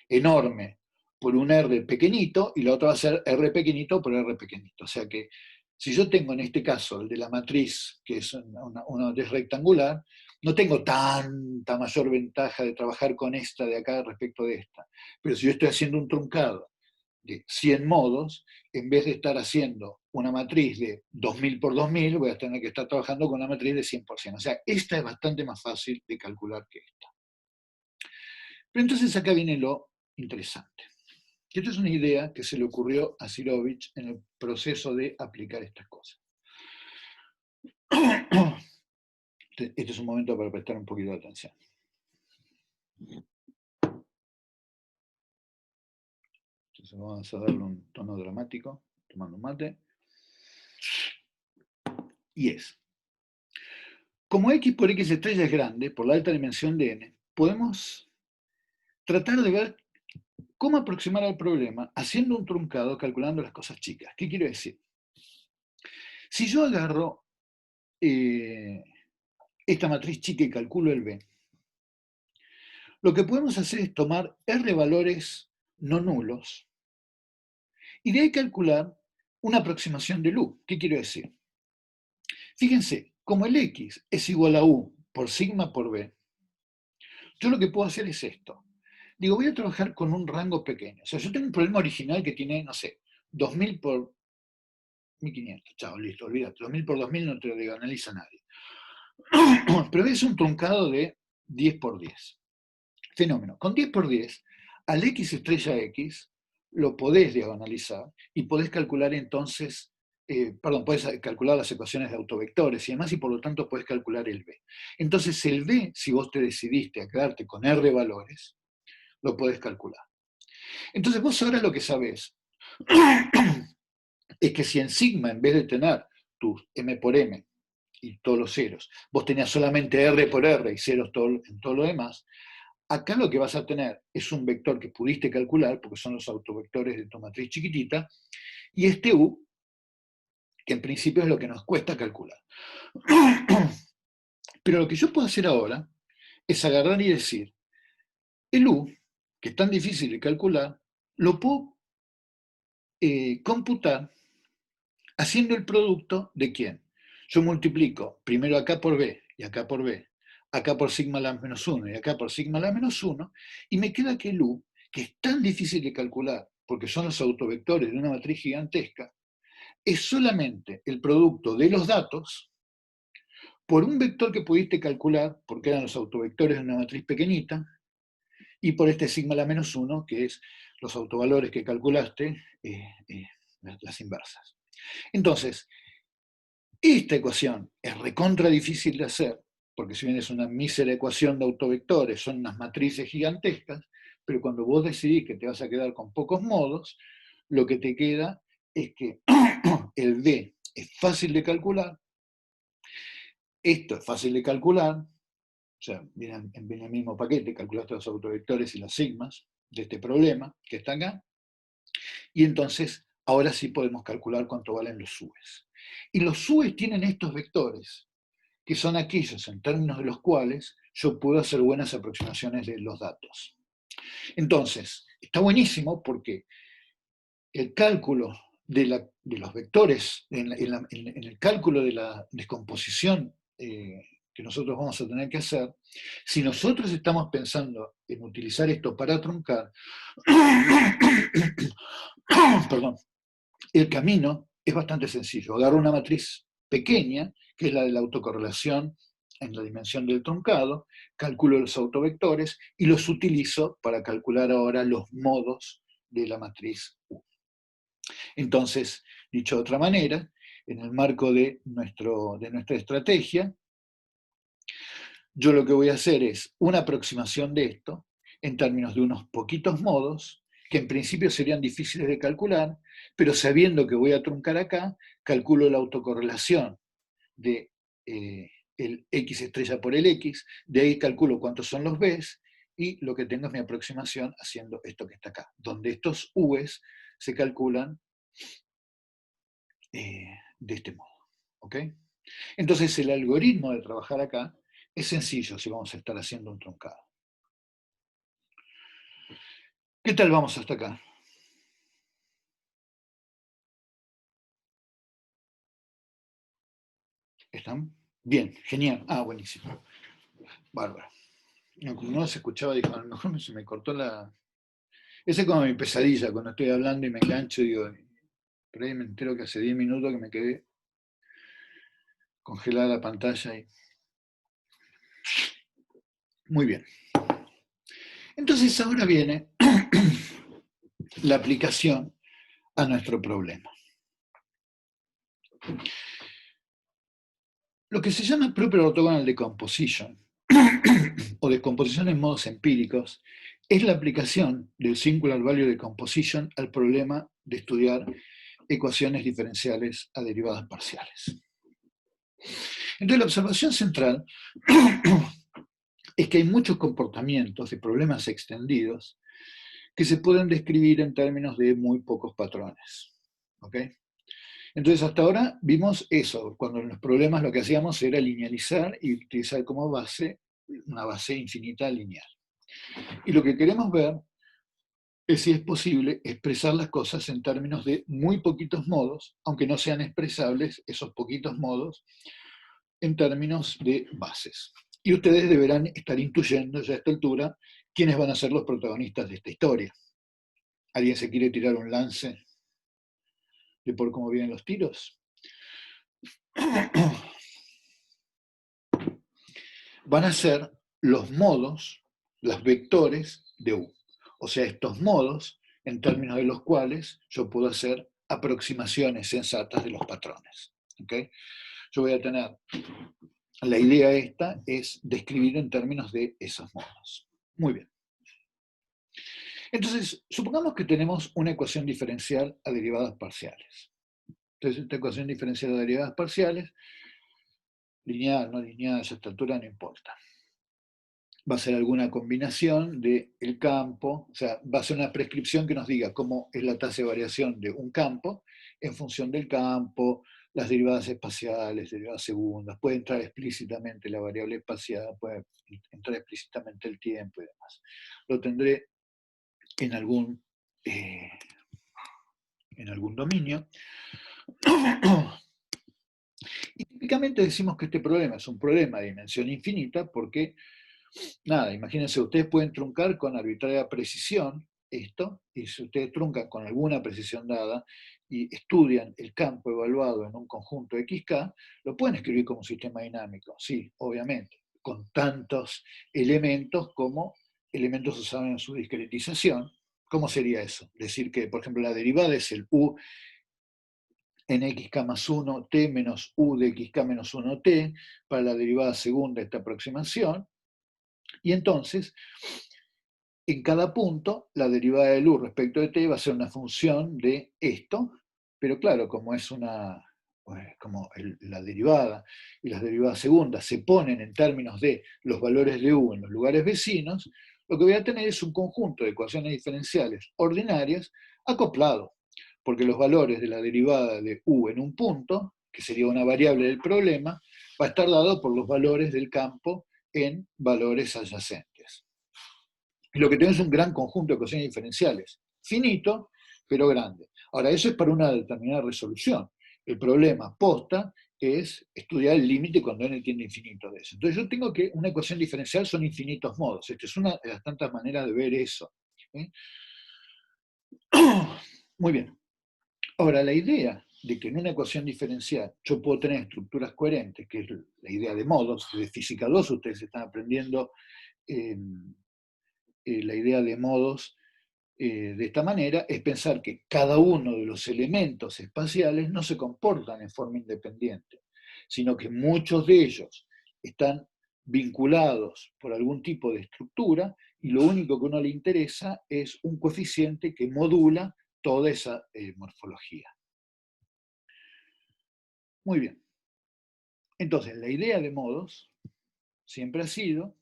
enorme por un R pequeñito y la otra va a ser R pequeñito por R pequeñito. O sea que si yo tengo en este caso el de la matriz, que es una matriz rectangular, no tengo tanta mayor ventaja de trabajar con esta de acá respecto de esta. Pero si yo estoy haciendo un truncado de 100 modos, en vez de estar haciendo una matriz de 2000 por 2000, voy a tener que estar trabajando con una matriz de 100%. O sea, esta es bastante más fácil de calcular que esta. Pero entonces acá viene lo interesante. Esta es una idea que se le ocurrió a Sirovich en el proceso de aplicar estas cosas. Este es un momento para prestar un poquito de atención. Entonces vamos a darle un tono dramático, tomando un mate. Y es, como x por x estrella es grande, por la alta dimensión de n, podemos tratar de ver cómo aproximar al problema haciendo un truncado calculando las cosas chicas. ¿Qué quiero decir? Si yo agarro esta matriz chica y calculo el b, lo que podemos hacer es tomar r valores no nulos y de ahí calcular una aproximación del u. ¿Qué quiero decir? Fíjense, como el x es igual a u por sigma por b, yo lo que puedo hacer es esto. Digo, voy a trabajar con un rango pequeño. O sea, yo tengo un problema original que tiene, no sé, 2000 por 1500. Chao, listo, olvídate. 2000 por 2000 no te lo diagonaliza nadie. Pero es un truncado de 10 por 10. Fenómeno. Con 10 por 10, al x estrella x lo podés diagonalizar y podés calcular entonces, podés calcular las ecuaciones de autovectores y demás, y por lo tanto podés calcular el b. Entonces el b, si vos te decidiste a quedarte con r valores, lo podés calcular. Entonces vos ahora lo que sabés es que si en sigma, en vez de tener tus m por m y todos los ceros, vos tenías solamente r por r y ceros en todo lo demás, acá lo que vas a tener es un vector que pudiste calcular, porque son los autovectores de tu matriz chiquitita, y este u, que en principio es lo que nos cuesta calcular. Pero lo que yo puedo hacer ahora es agarrar y decir, el u, que es tan difícil de calcular, lo puedo computar haciendo el producto de quién. Yo multiplico primero acá por b y acá por b, acá por sigma la menos 1 y acá por sigma la menos 1, y me queda que el u, que es tan difícil de calcular, porque son los autovectores de una matriz gigantesca, es solamente el producto de los datos por un vector que pudiste calcular, porque eran los autovectores de una matriz pequeñita, y por este sigma la menos 1, que es los autovalores que calculaste, las inversas. Entonces, esta ecuación es recontra difícil de hacer, porque si bien es una mísera ecuación de autovectores, son unas matrices gigantescas, pero cuando vos decidís que te vas a quedar con pocos modos, lo que te queda es que el D es fácil de calcular, esto es fácil de calcular, o sea, viene en el mismo paquete, calculaste los autovectores y las sigmas de este problema que está acá, y entonces ahora sí podemos calcular cuánto valen los subes. Y los subes tienen estos vectores, que son aquellos en términos de los cuales yo puedo hacer buenas aproximaciones de los datos. Entonces, está buenísimo porque el cálculo de los vectores, en el cálculo de la descomposición que nosotros vamos a tener que hacer, si nosotros estamos pensando en utilizar esto para truncar, perdón, el camino es bastante sencillo. Agarro una matriz pequeña, que es la de la autocorrelación en la dimensión del truncado, calculo los autovectores y los utilizo para calcular ahora los modos de la matriz U. Entonces, dicho de otra manera, en el marco de nuestra estrategia, yo lo que voy a hacer es una aproximación de esto en términos de unos poquitos modos, que en principio serían difíciles de calcular, pero sabiendo que voy a truncar acá, calculo la autocorrelación de el x estrella por el x, de ahí calculo cuántos son los b's, y lo que tengo es mi aproximación haciendo esto que está acá, donde estos u's se calculan de este modo. ¿Ok? Entonces el algoritmo de trabajar acá es sencillo si vamos a estar haciendo un truncado. ¿Qué tal vamos hasta acá? ¿Están? Bien, genial. Ah, buenísimo. Bárbaro. No, como no se escuchaba, dijo, a lo mejor se me cortó la... Esa es como mi pesadilla, cuando estoy hablando y me engancho, digo, por ahí me entero que hace 10 minutos que me quedé congelada la pantalla y... Muy bien. Entonces ahora viene la aplicación a nuestro problema. Lo que se llama Proper Orthogonal Decomposition, o descomposición en modos empíricos, es la aplicación del Singular Value Decomposition al problema de estudiar ecuaciones diferenciales a derivadas parciales. Entonces, la observación central es que hay muchos comportamientos de problemas extendidos que se pueden describir en términos de muy pocos patrones. ¿Ok? Entonces, hasta ahora vimos eso, cuando en los problemas lo que hacíamos era linealizar y utilizar como base una base infinita lineal. Y lo que queremos ver es si es posible expresar las cosas en términos de muy poquitos modos, aunque no sean expresables esos poquitos modos en términos de bases. Y ustedes deberán estar intuyendo ya a esta altura quiénes van a ser los protagonistas de esta historia. ¿Alguien se quiere tirar un lance de por cómo vienen los tiros? Van a ser los modos, los vectores de U. O sea, estos modos en términos de los cuales yo puedo hacer aproximaciones sensatas de los patrones. ¿Okay? Yo voy a tener, la idea esta es describir en términos de esos modos. Muy bien. Entonces, supongamos que tenemos una ecuación diferencial a derivadas parciales. Entonces, esta ecuación diferencial a derivadas parciales, lineal, no lineal, a esta altura no importa. Va a ser alguna combinación del campo, o sea, va a ser una prescripción que nos diga cómo es la tasa de variación de un campo en función del campo, las derivadas espaciales, derivadas segundas, puede entrar explícitamente la variable espacial, puede entrar explícitamente el tiempo y demás. Lo tendré en algún, eh, en algún dominio. Y típicamente decimos que este problema es un problema de dimensión infinita porque, nada, imagínense, ustedes pueden truncar con arbitraria precisión esto, y si ustedes truncan con alguna precisión dada y estudian el campo evaluado en un conjunto XK, lo pueden escribir como un sistema dinámico, sí, obviamente, con tantos elementos como elementos usados en su discretización. ¿Cómo sería eso? Decir que, por ejemplo, la derivada es el U en xk más 1, t menos u de xk menos 1t, para la derivada segunda de esta aproximación, y entonces, en cada punto, la derivada del u respecto de t va a ser una función de esto, pero claro, como es una, como la derivada y las derivadas segundas se ponen en términos de los valores de u en los lugares vecinos, lo que voy a tener es un conjunto de ecuaciones diferenciales ordinarias acoplado, porque los valores de la derivada de u en un punto, que sería una variable del problema, va a estar dado por los valores del campo en valores adyacentes. Y lo que tenemos es un gran conjunto de ecuaciones diferenciales, finito, pero grande. Ahora, eso es para una determinada resolución. El problema posta es estudiar el límite cuando n tiende a infinito de eso. Entonces yo tengo que una ecuación diferencial son infinitos modos. Esta es una de las tantas maneras de ver eso. ¿Eh? Muy bien. Ahora, la idea de que en una ecuación diferencial yo puedo tener estructuras coherentes, que es la idea de modos, de física 2, ustedes están aprendiendo la idea de modos de esta manera, es pensar que cada uno de los elementos espaciales no se comportan en forma independiente, sino que muchos de ellos están vinculados por algún tipo de estructura y lo único que a uno le interesa es un coeficiente que modula toda esa morfología. Muy bien. Entonces, la idea de modos siempre ha sido,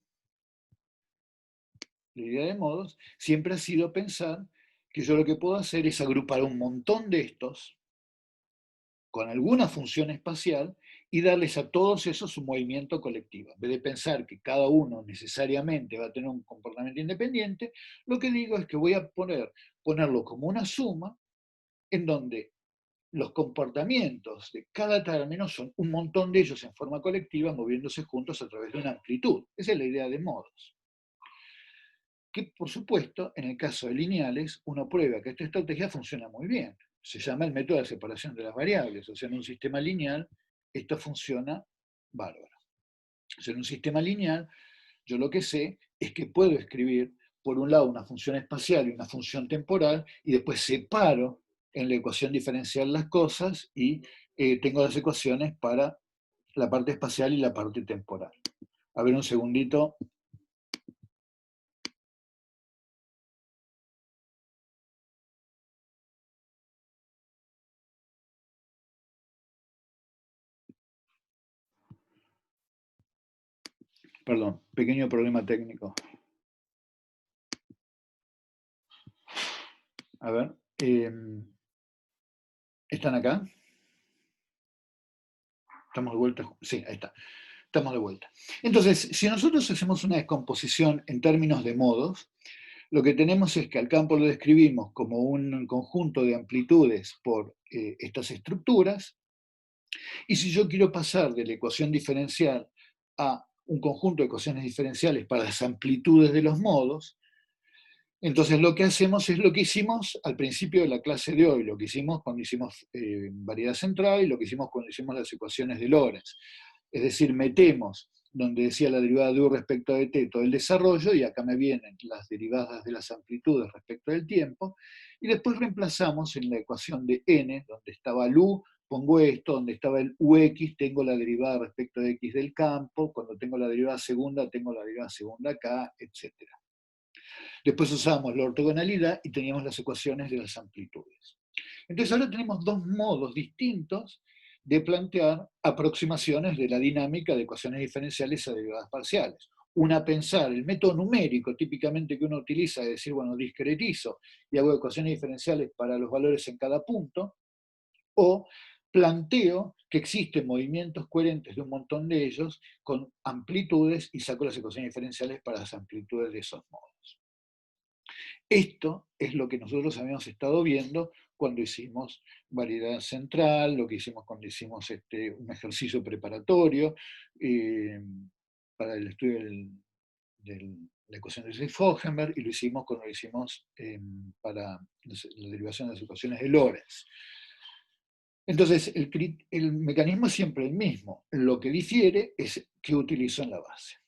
la idea de modos siempre ha sido pensar que yo lo que puedo hacer es agrupar un montón de estos con alguna función espacial y darles a todos esos un movimiento colectivo. En vez de pensar que cada uno necesariamente va a tener un comportamiento independiente, lo que digo es que voy a ponerlo como una suma en donde los comportamientos de cada término son un montón de ellos en forma colectiva moviéndose juntos a través de una amplitud. Esa es la idea de modos. Que, por supuesto, en el caso de lineales, uno prueba que esta estrategia funciona muy bien. Se llama el método de separación de las variables. O sea, en un sistema lineal, esto funciona bárbaro. O sea, en un sistema lineal, yo lo que sé es que puedo escribir, por un lado, una función espacial y una función temporal, y después separo en la ecuación diferencial las cosas y tengo las ecuaciones para la parte espacial y la parte temporal. A ver un segundito. Perdón, pequeño problema técnico. A ver, ¿están acá? ¿Estamos de vuelta? Sí, ahí está. Estamos de vuelta. Entonces, si nosotros hacemos una descomposición en términos de modos, lo que tenemos es que al campo lo describimos como un conjunto de amplitudes por estas estructuras, y si yo quiero pasar de la ecuación diferencial a un conjunto de ecuaciones diferenciales para las amplitudes de los modos, entonces lo que hacemos es lo que hicimos al principio de la clase de hoy, lo que hicimos cuando hicimos variedad central y lo que hicimos cuando hicimos las ecuaciones de Lorentz. Es decir, metemos donde decía la derivada de U respecto de t todo el desarrollo, y acá me vienen las derivadas de las amplitudes respecto del tiempo, y después reemplazamos en la ecuación de n, donde estaba el U, pongo esto, donde estaba el ux, tengo la derivada respecto de x del campo, cuando tengo la derivada segunda, tengo la derivada segunda acá, etc. Después usábamos la ortogonalidad y teníamos las ecuaciones de las amplitudes. Entonces ahora tenemos dos modos distintos de plantear aproximaciones de la dinámica de ecuaciones diferenciales a derivadas parciales. Una, pensar el método numérico típicamente que uno utiliza, es decir, bueno, discretizo y hago ecuaciones diferenciales para los valores en cada punto, o planteo que existen movimientos coherentes de un montón de ellos con amplitudes y saco las ecuaciones diferenciales para las amplitudes de esos modos. Esto es lo que nosotros habíamos estado viendo cuando hicimos variedad central, lo que hicimos cuando hicimos un ejercicio preparatorio para el estudio de la ecuación de Fochenberg, y lo hicimos cuando lo hicimos para la derivación de las ecuaciones de Lorentz. Entonces, el mecanismo es siempre el mismo. Lo que difiere es qué utilizo en la base.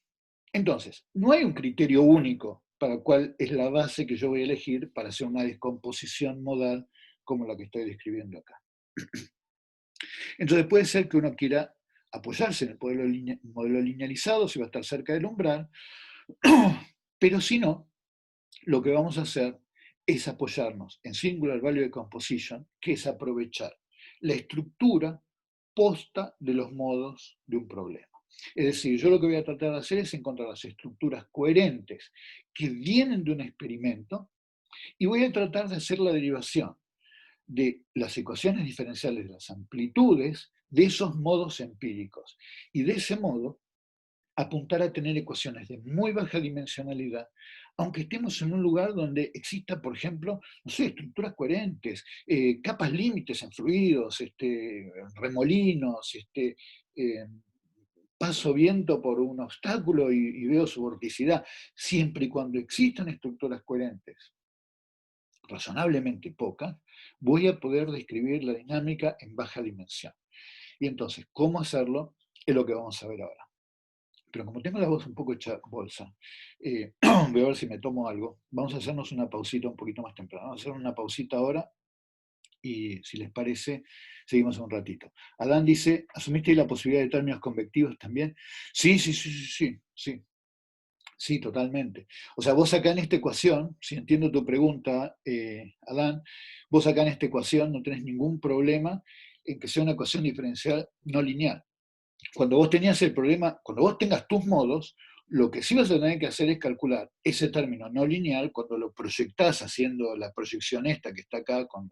Entonces, no hay un criterio único para cuál es la base que yo voy a elegir para hacer una descomposición modal como la que estoy describiendo acá. Entonces puede ser que uno quiera apoyarse en el modelo linealizado, si va a estar cerca del umbral, pero si no, lo que vamos a hacer es apoyarnos en Singular Value Decomposition, que es aprovechar la estructura posta de los modos de un problema. Es decir, yo lo que voy a tratar de hacer es encontrar las estructuras coherentes que vienen de un experimento, y voy a tratar de hacer la derivación de las ecuaciones diferenciales de las amplitudes de esos modos empíricos. Y de ese modo, apuntar a tener ecuaciones de muy baja dimensionalidad, aunque estemos en un lugar donde exista, por ejemplo, no sé, estructuras coherentes, capas límites en fluidos, remolinos, paso viento por un obstáculo y veo su vorticidad, siempre y cuando existan estructuras coherentes razonablemente pocas, voy a poder describir la dinámica en baja dimensión. Y entonces, ¿cómo hacerlo? Es lo que vamos a ver ahora. Pero como tengo la voz un poco hecha bolsa, voy a ver si me tomo algo. Vamos a hacernos una pausita un poquito más temprano. Vamos a hacer una pausita ahora y, si les parece, seguimos un ratito. Adán dice, ¿asumiste la posibilidad de términos convectivos también? Sí, sí, sí, sí, sí, sí. Sí, totalmente. O sea, vos acá en esta ecuación, si entiendo tu pregunta, Adán, vos acá en esta ecuación no tenés ningún problema en que sea una ecuación diferencial no lineal. Cuando vos tenías el problema, cuando vos tengas tus modos, lo que sí vas a tener que hacer es calcular ese término no lineal cuando lo proyectás haciendo la proyección esta que está acá con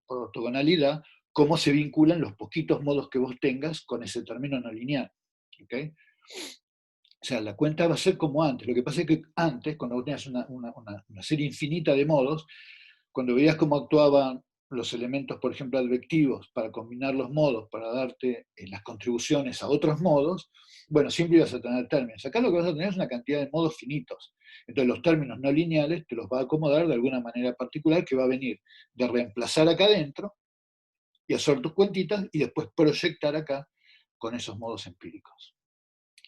ortogonalidad, cómo se vinculan los poquitos modos que vos tengas con ese término no lineal. ¿Okay? O sea, la cuenta va a ser como antes. Lo que pasa es que antes, cuando vos tenías una serie infinita de modos, cuando veías cómo actuaban los elementos, por ejemplo, advectivos, para combinar los modos, para darte las contribuciones a otros modos, bueno, siempre ibas a tener términos. Acá lo que vas a tener es una cantidad de modos finitos. Entonces los términos no lineales te los va a acomodar de alguna manera particular que va a venir de reemplazar acá adentro y hacer tus cuentitas y después proyectar acá con esos modos empíricos.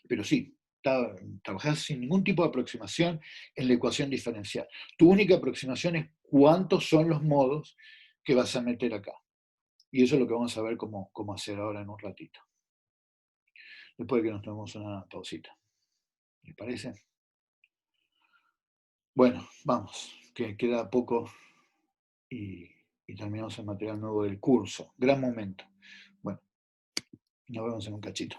Pero sí, trabajás sin ningún tipo de aproximación en la ecuación diferencial. Tu única aproximación es cuántos son los modos que vas a meter acá. Y eso es lo que vamos a ver cómo hacer ahora en un ratito. Después de que nos tomemos una pausita. ¿Les parece? Bueno, vamos, que queda poco y, y terminamos el material nuevo del curso. Gran momento. Bueno, nos vemos en un cachito.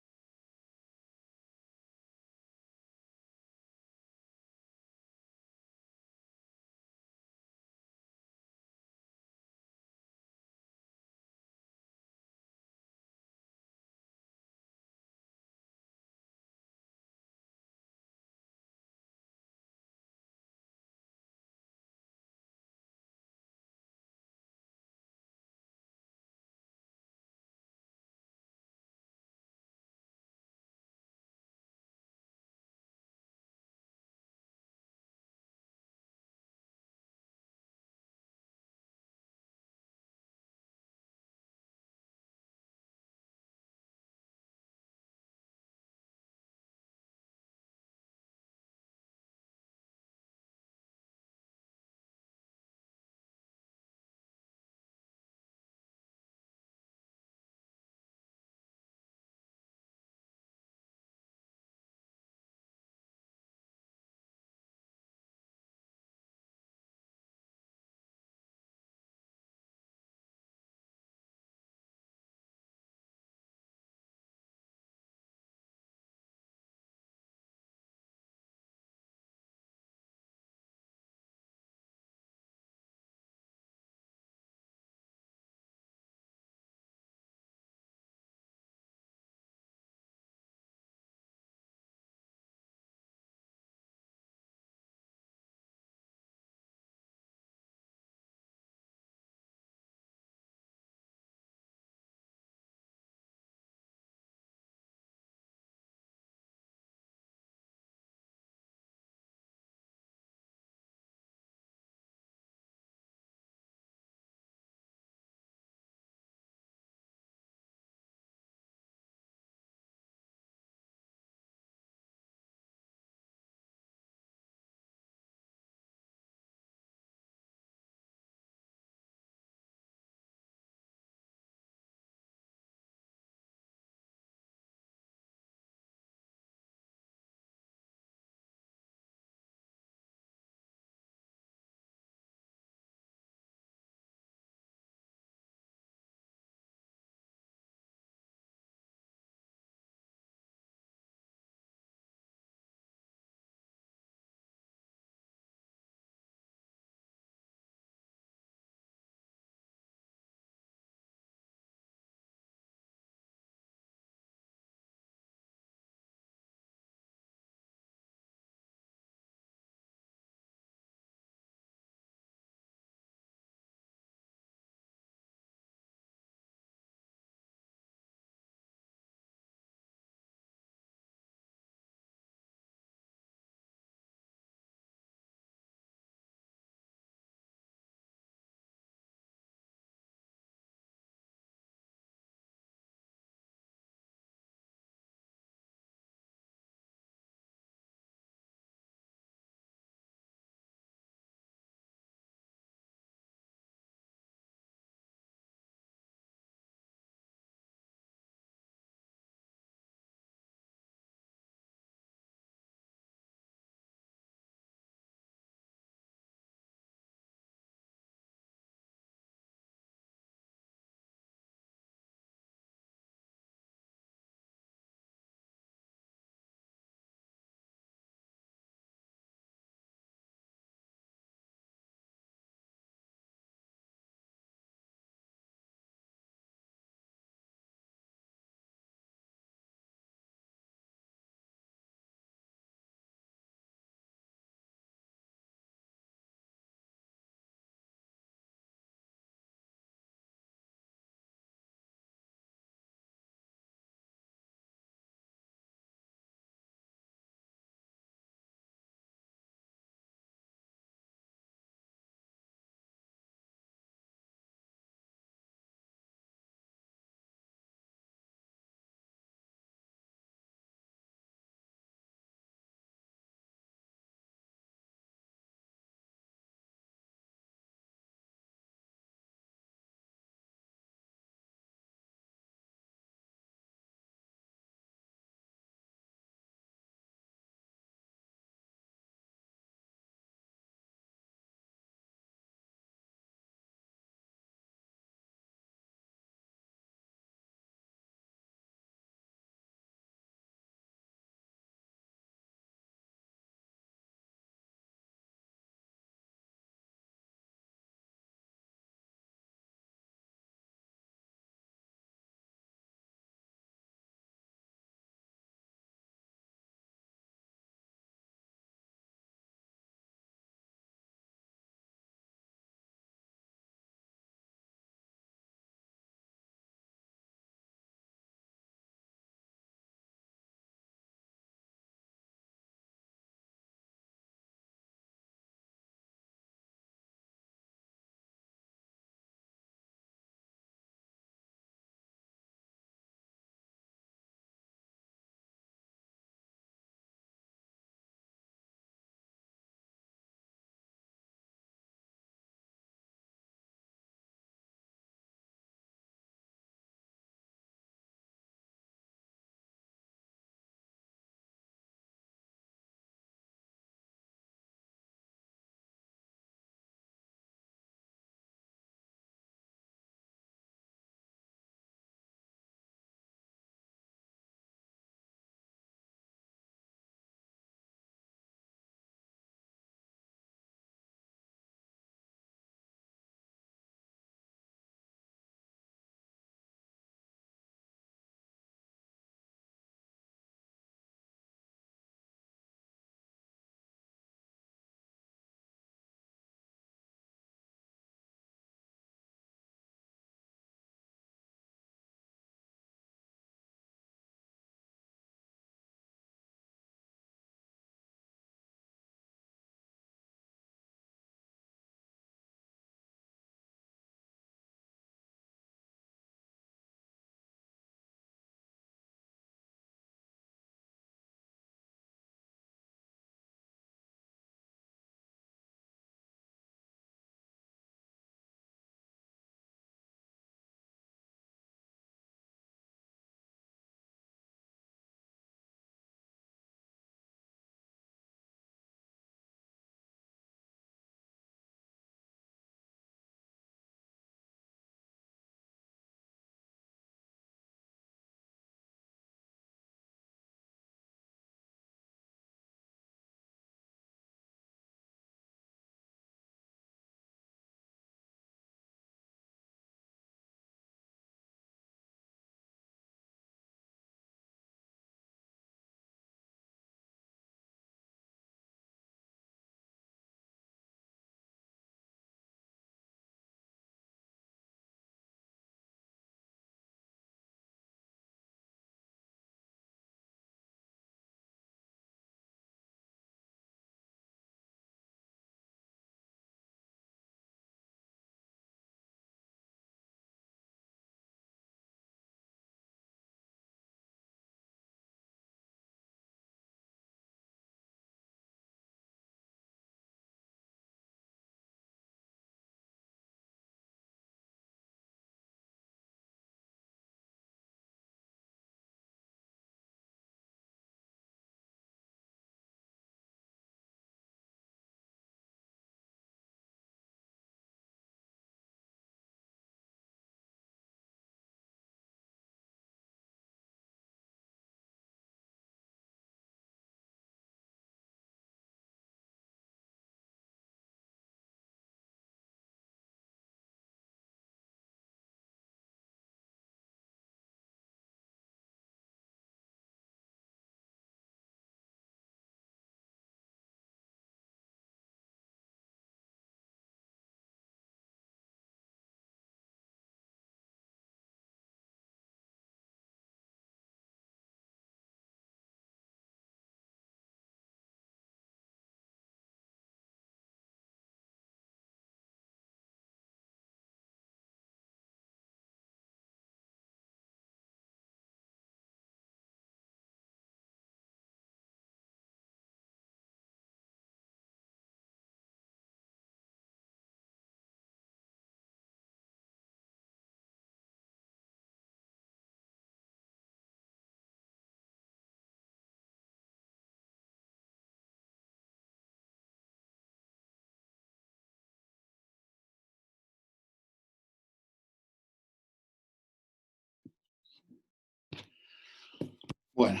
Bueno,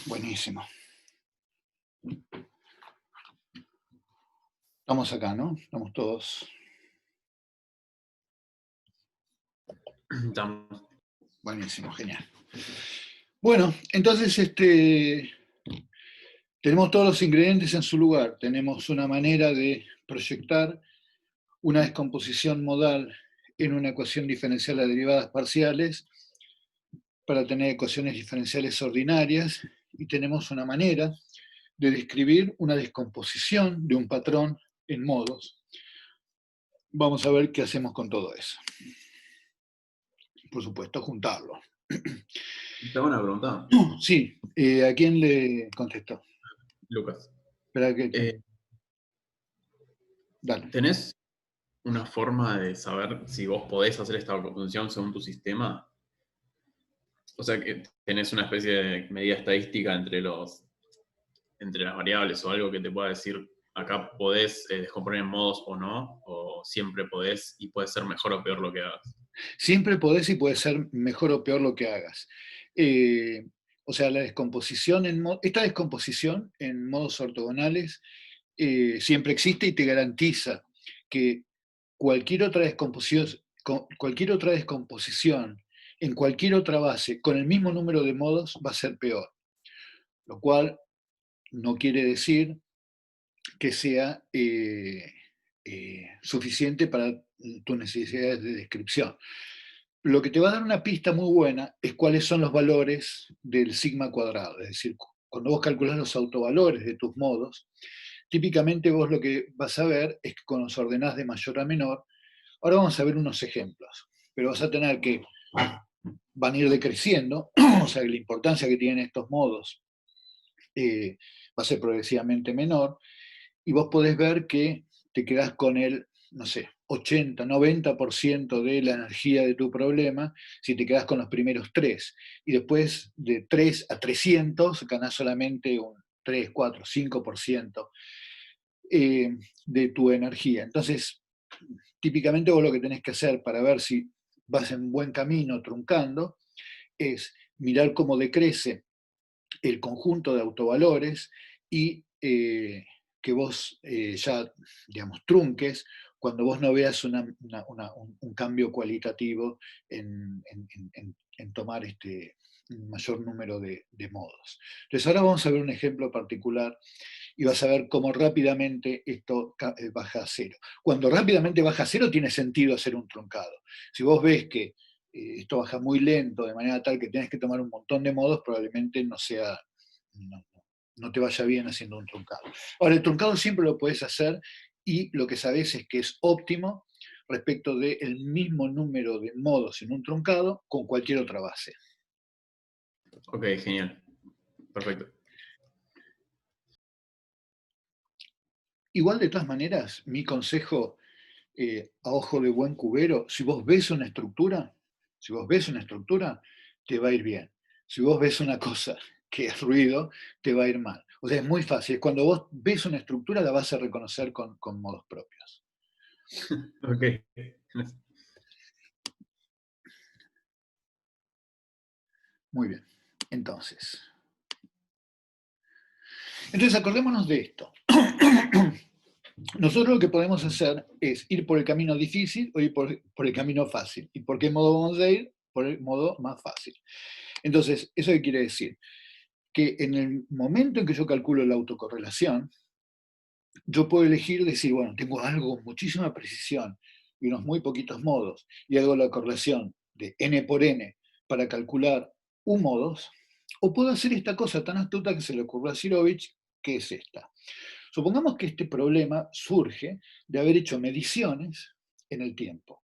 buenísimo. Estamos acá, ¿no? Estamos todos. Estamos. Buenísimo, genial. Bueno, entonces tenemos todos los ingredientes en su lugar. Tenemos una manera de proyectar una descomposición modal en una ecuación diferencial de derivadas parciales para tener ecuaciones diferenciales ordinarias, y tenemos una manera de describir una descomposición de un patrón en modos. Vamos a ver qué hacemos con todo eso. Por supuesto, juntarlo. Tengo una pregunta, Sí, ¿a quién le contestó? Lucas. Espera que... Eh, Dale. ¿Tenés una forma de saber si vos podés hacer esta función según tu sistema? O sea, que tenés una especie de medida estadística entre las variables o algo que te pueda decir, acá podés descomponer en modos o no, o siempre podés y puede ser mejor o peor lo que hagas. Siempre podés y puede ser mejor o peor lo que hagas. Eh, o sea, la descomposición esta descomposición en modos ortogonales siempre existe y te garantiza que cualquier otra descomposición en cualquier otra base con el mismo número de modos va a ser peor. Lo cual no quiere decir que sea suficiente para tus necesidades de descripción. Lo que te va a dar una pista muy buena es cuáles son los valores del sigma cuadrado. Es decir, cuando vos calculás los autovalores de tus modos, típicamente vos lo que vas a ver es que con los ordenás de mayor a menor, ahora vamos a ver unos ejemplos, pero vas a tener que van a ir decreciendo, o sea, la importancia que tienen estos modos va a ser progresivamente menor, y vos podés ver que te quedás con el, no sé, 80, 90% de la energía de tu problema si te quedás con los primeros tres. Y después de 3 a 300 ganás solamente un 3, 4, 5% de tu energía. Entonces, típicamente vos lo que tenés que hacer para ver si vas en buen camino truncando es mirar cómo decrece el conjunto de autovalores y que vos ya, digamos, trunques cuando vos no veas un cambio cualitativo en tomar un mayor número de modos. Entonces ahora vamos a ver un ejemplo particular y vas a ver cómo rápidamente esto baja a cero. Cuando rápidamente baja a cero tiene sentido hacer un truncado. Si vos ves que esto baja muy lento, de manera tal que tienes que tomar un montón de modos, probablemente no, no te vaya bien haciendo un truncado. Ahora, el truncado siempre lo puedes hacer y lo que sabes es que es óptimo respecto del mismo número de modos en un truncado con cualquier otra base. Ok, genial. Perfecto. Igual, de todas maneras, mi consejo a ojo de buen cubero, si vos ves una estructura, te va a ir bien. Si vos ves una cosa que es ruido, te va a ir mal. O sea, es muy fácil. Cuando vos ves una estructura, la vas a reconocer con modos propios. Ok. Muy bien. Entonces acordémonos de esto. Nosotros lo que podemos hacer es ir por el camino difícil o ir por el camino fácil. ¿Y por qué modo vamos a ir? Por el modo más fácil. Entonces, ¿eso qué quiere decir? Que en el momento en que yo calculo la autocorrelación, yo puedo elegir decir, bueno, tengo algo con muchísima precisión y unos muy poquitos modos, y hago la correlación de n por n para calcular u modos, o puedo hacer esta cosa tan astuta que se le ocurrió a Sirovich, que es esta. Supongamos que este problema surge de haber hecho mediciones en el tiempo.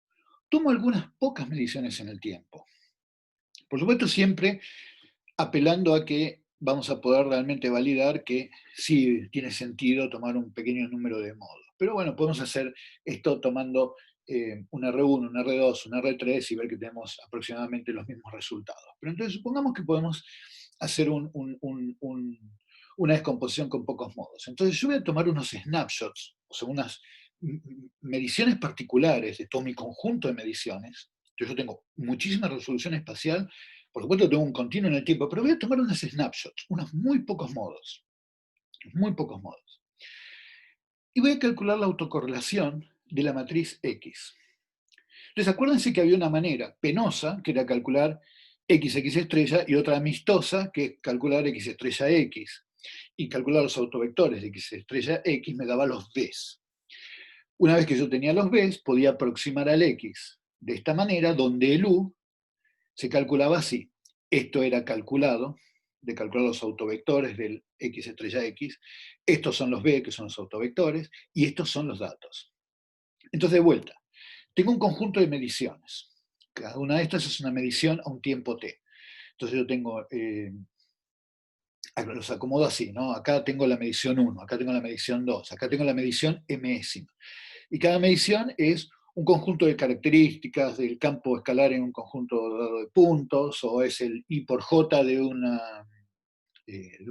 Tomo algunas pocas mediciones en el tiempo. Por supuesto, siempre apelando a que vamos a poder realmente validar que sí tiene sentido tomar un pequeño número de modos. Pero bueno, podemos hacer esto tomando un R1, un R2, un R3 y ver que tenemos aproximadamente los mismos resultados. Pero entonces supongamos que podemos hacer una descomposición con pocos modos. Entonces yo voy a tomar unos snapshots, o sea, unas mediciones particulares de todo mi conjunto de mediciones. Yo tengo muchísima resolución espacial por supuesto tengo un continuo en el tiempo, pero voy a tomar unos snapshots, unos muy pocos modos, muy pocos modos. Y voy a calcular la autocorrelación de la matriz X. Entonces acuérdense que había una manera penosa, que era calcular XX estrella, y otra amistosa, que es calcular X estrella X. Y calcular los autovectores de X estrella X me daba los Bs. Una vez que yo tenía los Bs, podía aproximar al X de esta manera, donde el U se calculaba así. Esto era calculado, de calcular los autovectores del X estrella X. Estos son los B, que son los autovectores, y estos son los datos. Entonces, de vuelta, tengo un conjunto de mediciones. Cada una de estas es una medición a un tiempo t. Entonces yo tengo, los acomodo así, ¿no? Acá tengo la medición 1, acá tengo la medición 2, acá tengo la medición mésima. Y cada medición es un conjunto de características del campo escalar en un conjunto dado de puntos, o es el I por J de un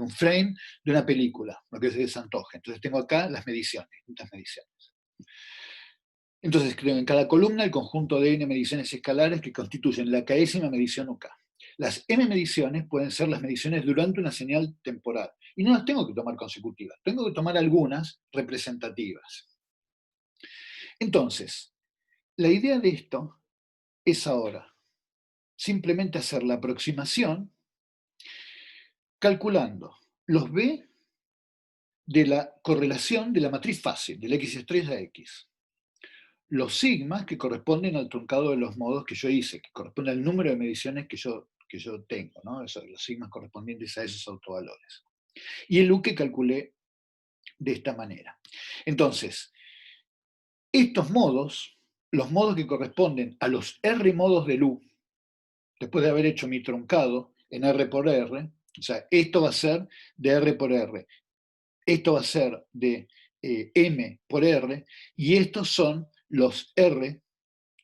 frame de una película, lo que se desantoje. Entonces tengo acá las mediciones, distintas mediciones. Entonces creo en cada columna el conjunto de n mediciones escalares que constituyen la késima medición UK. Las m mediciones pueden ser las mediciones durante una señal temporal, y no las tengo que tomar consecutivas, tengo que tomar algunas representativas. Entonces, la idea de esto es ahora simplemente hacer la aproximación calculando los B de la correlación de la matriz fácil, del X estrella X. Los sigmas que corresponden al truncado de los modos que yo hice, que corresponde al número de mediciones que yo tengo, ¿no? Los sigmas correspondientes a esos autovalores. Y el U que calculé de esta manera. Entonces, estos modos, los modos que corresponden a los R modos del U, después de haber hecho mi truncado en R por R, o sea, esto va a ser de R por R, esto va a ser de M por R, y estos son los R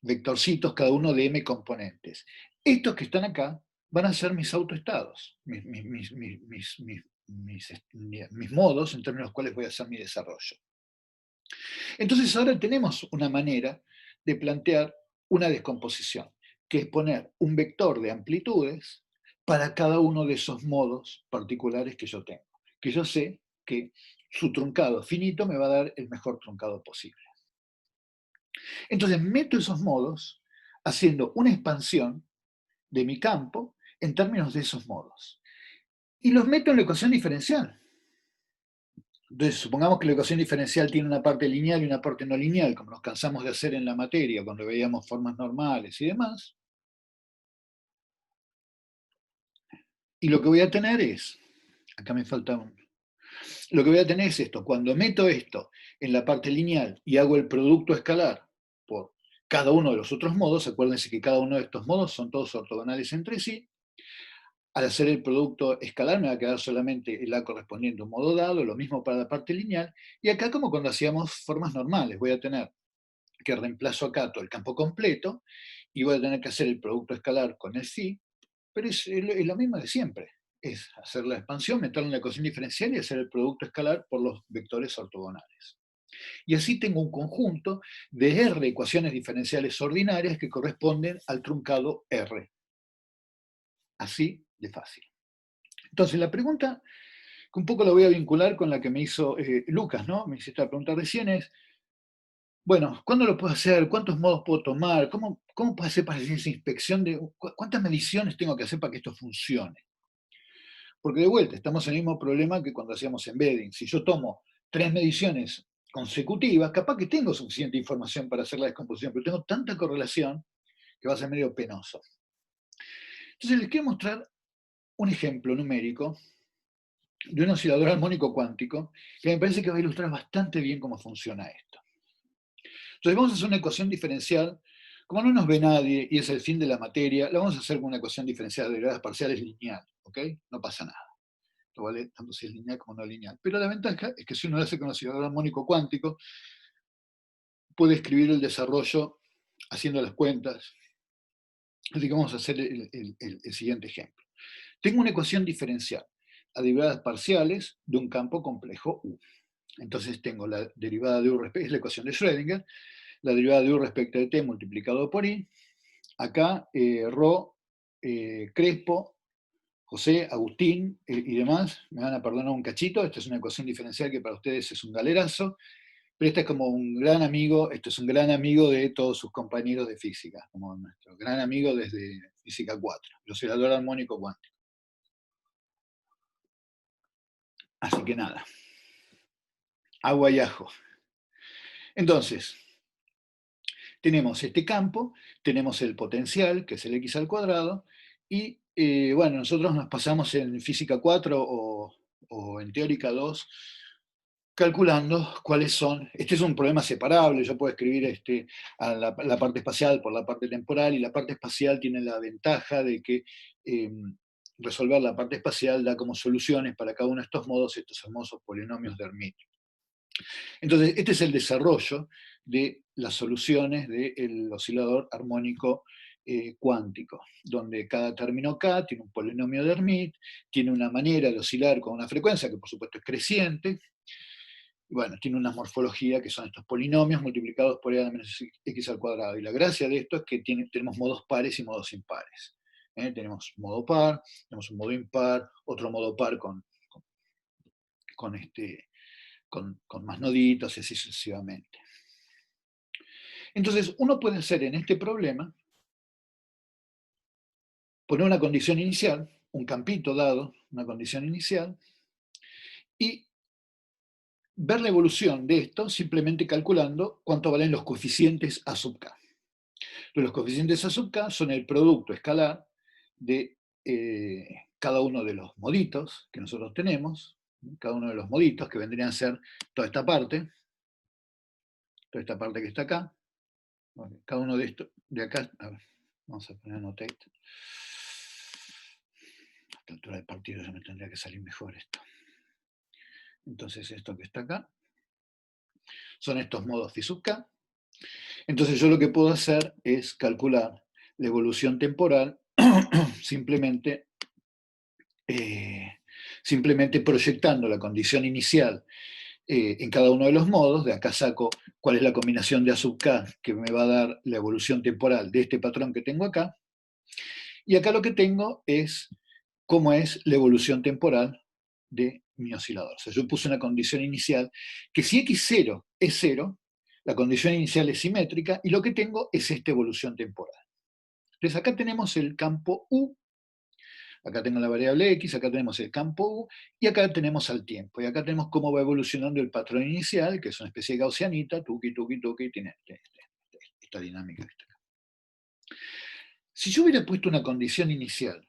vectorcitos, cada uno de M componentes. Estos que están acá van a ser mis autoestados, mis modos en términos de los cuales voy a hacer mi desarrollo. Entonces ahora tenemos una manera de plantear una descomposición, que es poner un vector de amplitudes para cada uno de esos modos particulares que yo tengo, que yo sé que su truncado finito me va a dar el mejor truncado posible. Entonces meto esos modos haciendo una expansión de mi campo en términos de esos modos. Y los meto en la ecuación diferencial. Entonces, supongamos que la ecuación diferencial tiene una parte lineal y una parte no lineal, como nos cansamos de hacer en la materia cuando veíamos formas normales y demás. Y lo que voy a tener es, acá me falta un, lo que voy a tener es esto, cuando meto esto en la parte lineal y hago el producto escalar por cada uno de los otros modos, acuérdense que cada uno de estos modos son todos ortogonales entre sí, al hacer el producto escalar me va a quedar solamente el A correspondiente a un modo dado, lo mismo para la parte lineal, y acá como cuando hacíamos formas normales, voy a tener que reemplazo acá todo el campo completo, y voy a tener que hacer el producto escalar con el phi, pero es lo mismo de siempre, es hacer la expansión, meterlo en la ecuación diferencial y hacer el producto escalar por los vectores ortogonales. Y así tengo un conjunto de R ecuaciones diferenciales ordinarias que corresponden al truncado R. Así de fácil. Entonces, la pregunta, que un poco la voy a vincular con la que me hizo Lucas, ¿no? Me hiciste la pregunta recién es, bueno, ¿cuándo lo puedo hacer? ¿Cuántos modos puedo tomar? ¿Cómo puedo hacer para hacer esa inspección de cuántas mediciones tengo que hacer para que esto funcione? Porque de vuelta, estamos en el mismo problema que cuando hacíamos embedding. Si yo tomo 3 mediciones consecutivas, capaz que tengo suficiente información para hacer la descomposición, pero tengo tanta correlación que va a ser medio penoso. Entonces les quiero mostrar un ejemplo numérico de un oscilador armónico cuántico que me parece que va a ilustrar bastante bien cómo funciona esto. Entonces vamos a hacer una ecuación diferencial, como no nos ve nadie y es el fin de la materia, la vamos a hacer con una ecuación diferencial de derivadas parciales lineal, ¿ok? No pasa nada. Esto vale tanto si es lineal como no lineal. Pero la ventaja es que si uno lo hace con oscilador armónico cuántico, puede escribir el desarrollo haciendo las cuentas. Así que vamos a hacer el siguiente ejemplo. Tengo una ecuación diferencial a derivadas parciales de un campo complejo U. Entonces tengo la derivada de U, es la ecuación de Schrödinger, la derivada de U respecto de t multiplicado por i. Acá ρ Crespo, José, Agustín y demás, me van a perdonar un cachito, esta es una ecuación diferencial que para ustedes es un galerazo, pero este es como un gran amigo, esto es un gran amigo de todos sus compañeros de física, como nuestro gran amigo desde física 4, el oscilador armónico cuántico. Así que nada, agua y ajo. Entonces, tenemos este campo, tenemos el potencial, que es el x al cuadrado, y bueno, nosotros nos pasamos en física 4 o en teórica 2 calculando cuáles son, este es un problema separable, yo puedo escribir a la parte espacial por la parte temporal, y la parte espacial tiene la ventaja de que resolver la parte espacial da como soluciones para cada uno de estos modos estos hermosos polinomios de Hermite. Entonces, este es el desarrollo de las soluciones del oscilador armónico cuántico, donde cada término K tiene un polinomio de Hermite, tiene una manera de oscilar con una frecuencia que por supuesto es creciente, y bueno, tiene una morfología que son estos polinomios multiplicados por e menos x al cuadrado. Y la gracia de esto es que tenemos modos pares y modos impares. Tenemos modo par, tenemos un modo impar, otro modo par con más noditos y así sucesivamente. Entonces, uno puede hacer en este problema, poner una condición inicial, un campito dado, una condición inicial, y ver la evolución de esto simplemente calculando cuánto valen los coeficientes A sub k. Los coeficientes A sub k son el producto escalar de cada uno de los moditos que nosotros tenemos, cada uno de los moditos que vendrían a ser toda esta parte que está acá, cada uno de estos, de acá, a ver, vamos a poner annotate. A esta altura del partido ya me tendría que salir mejor esto. Entonces esto que está acá son estos modos phi sub k. Entonces yo lo que puedo hacer es calcular la evolución temporal simplemente proyectando la condición inicial en cada uno de los modos. De acá saco cuál es la combinación de A sub k que me va a dar la evolución temporal de este patrón que tengo acá. Y acá lo que tengo es cómo es la evolución temporal de mi oscilador. O sea, yo puse una condición inicial que si x0 es 0, la condición inicial es simétrica y lo que tengo es esta evolución temporal. Entonces acá tenemos el campo U, acá tengo la variable x, acá tenemos el campo U, y acá tenemos al tiempo. Y acá tenemos cómo va evolucionando el patrón inicial, que es una especie de gaussianita, tuki, tuki, tuki, tiene esta dinámica que está acá. Si yo hubiera puesto una condición inicial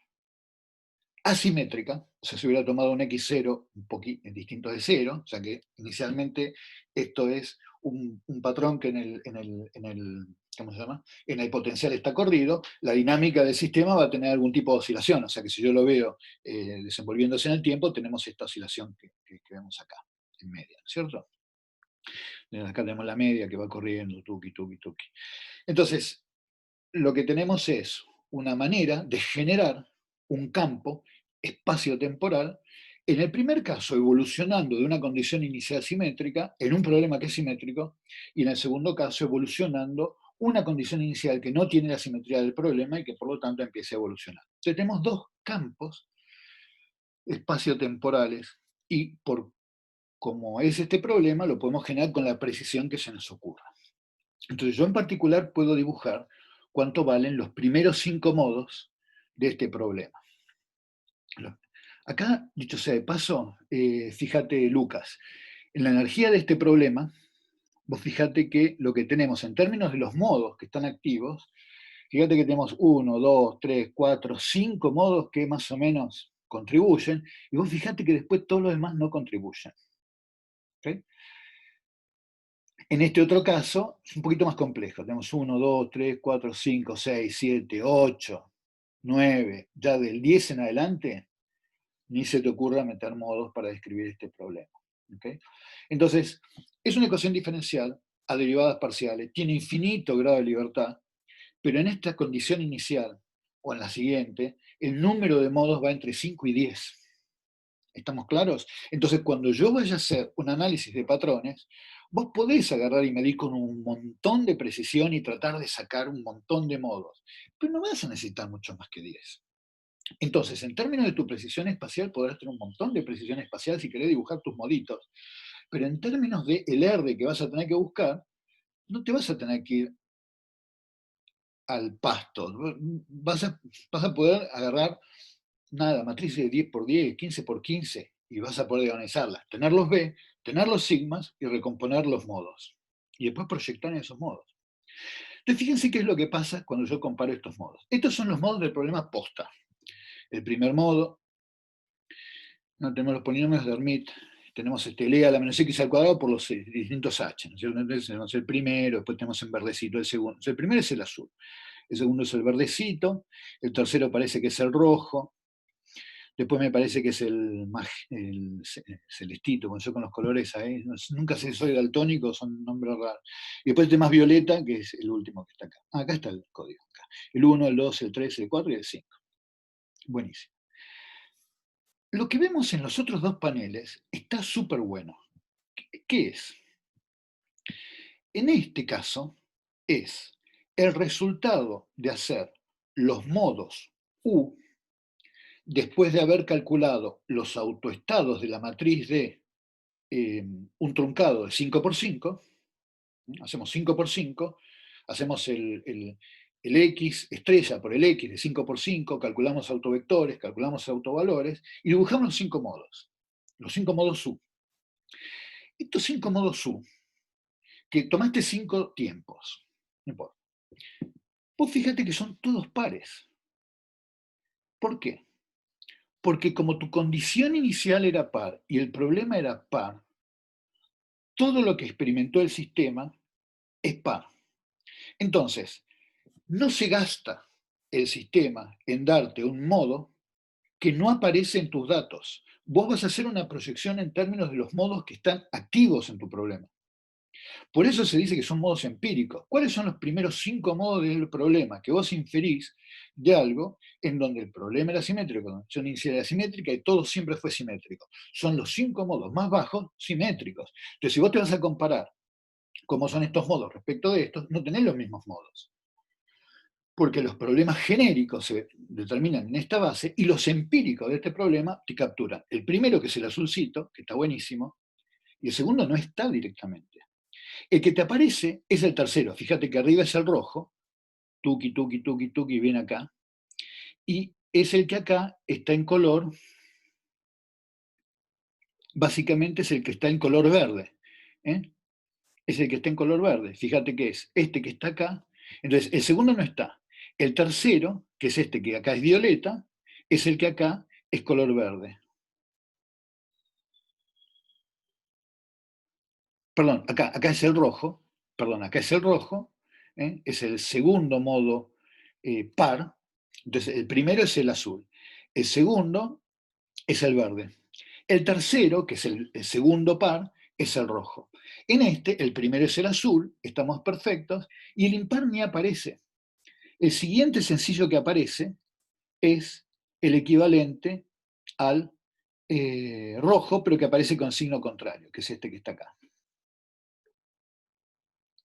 asimétrica, o sea, si hubiera tomado un x0 un poquito distinto de 0, o sea que inicialmente esto es un patrón que ¿cómo se llama? En el potencial está corrido, la dinámica del sistema va a tener algún tipo de oscilación, o sea que si yo lo veo desenvolviéndose en el tiempo, tenemos esta oscilación que vemos acá, en media, ¿cierto? Acá tenemos la media que va corriendo, tuki, tuki, tuki. Entonces, lo que tenemos es una manera de generar un campo espacio-temporal, en el primer caso evolucionando de una condición inicial simétrica en un problema que es simétrico, y en el segundo caso evolucionando una condición inicial que no tiene la simetría del problema y que por lo tanto empieza a evolucionar. Entonces tenemos dos campos espacio-temporales y como es este problema lo podemos generar con la precisión que se nos ocurra. Entonces yo en particular puedo dibujar cuánto valen los primeros 5 modos de este problema. Acá, dicho sea de paso, fíjate, Lucas, en la energía de este problema, vos fíjate que lo que tenemos en términos de los modos que están activos, fíjate que tenemos 1, 2, 3, 4, 5 modos que más o menos contribuyen, y vos fíjate que después todos los demás no contribuyen. ¿Okay? En este otro caso, es un poquito más complejo. Tenemos 1, 2, 3, 4, 5, 6, 7, 8, 9. Ya del 10 en adelante, ni se te ocurra meter modos para describir este problema. ¿Okay? Entonces, es una ecuación diferencial a derivadas parciales. Tiene infinito grado de libertad, pero en esta condición inicial, o en la siguiente, el número de modos va entre 5 y 10. ¿Estamos claros? Entonces, cuando yo vaya a hacer un análisis de patrones, vos podés agarrar y medir con un montón de precisión y tratar de sacar un montón de modos, pero no vas a necesitar mucho más que 10. Entonces, en términos de tu precisión espacial, podrás tener un montón de precisión espacial si querés dibujar tus moditos, pero en términos de el R que vas a tener que buscar, no te vas a tener que ir al pasto. Vas a poder agarrar nada, matrices de 10 por 10, 15 por 15, y vas a poder organizarlas. Tener los B, tener los sigmas y recomponer los modos. Y después proyectar en esos modos. Entonces, fíjense qué es lo que pasa cuando yo comparo estos modos. Estos son los modos del problema posta. El primer modo, no tenemos los polinomios de Hermite, tenemos L a la menos x al cuadrado por los distintos h, ¿no es cierto? Entonces tenemos el primero, después tenemos en verdecito el segundo. Entonces, el primero es el azul, el segundo es el verdecito, el tercero parece que es el rojo, después me parece que es el celestito, cuando yo con los colores ahí, nunca sé si soy daltónico, son nombres raros. Y después el más violeta, que es el último que está acá. Acá está el código. Acá. El 1, el 2, el 3, el 4 y el 5. Buenísimo. Lo que vemos en los otros dos paneles está súper bueno. ¿Qué es? En este caso, es el resultado de hacer los modos U después de haber calculado los autoestados de la matriz de un truncado de 5 por 5, hacemos 5 por 5, hacemos el X estrella por el X de 5 por 5, calculamos autovectores, calculamos autovalores y dibujamos los 5 modos U. Estos 5 modos U, que tomaste 5 tiempos, no importa. Vos fíjate que son todos pares. ¿Por qué? Porque como tu condición inicial era par y el problema era par, todo lo que experimentó el sistema es par. Entonces, no se gasta el sistema en darte un modo que no aparece en tus datos. Vos vas a hacer una proyección en términos de los modos que están activos en tu problema. Por eso se dice que son modos empíricos. ¿Cuáles son los primeros 5 modos del problema que vos inferís de algo en donde el problema era simétrico, la condición inicial era simétrica y todo siempre fue simétrico? Son los 5 modos más bajos simétricos. Entonces, si vos te vas a comparar cómo son estos modos respecto de estos, no tenés los mismos modos. Porque los problemas genéricos se determinan en esta base y los empíricos de este problema te capturan. El primero, que es el azulcito, que está buenísimo, y el segundo no está directamente. El que te aparece es el tercero. Fíjate que arriba es el rojo, tuki, tuki, tuki, tuki, viene acá, y es el que acá está en color, básicamente es el que está en color verde. Es el que está en color verde. Fíjate que es este que está acá. Entonces, el segundo no está. El tercero, que es este que acá es violeta, es el que acá es color verde. Perdón, acá es el rojo. Perdón, acá es el rojo. Es el segundo modo par. Entonces, el primero es el azul. El segundo es el verde. El tercero, que es el segundo par, es el rojo. En este, el primero es el azul, estamos perfectos, y el impar ni aparece. El siguiente sencillo que aparece es el equivalente al rojo, pero que aparece con signo contrario, que es este que está acá.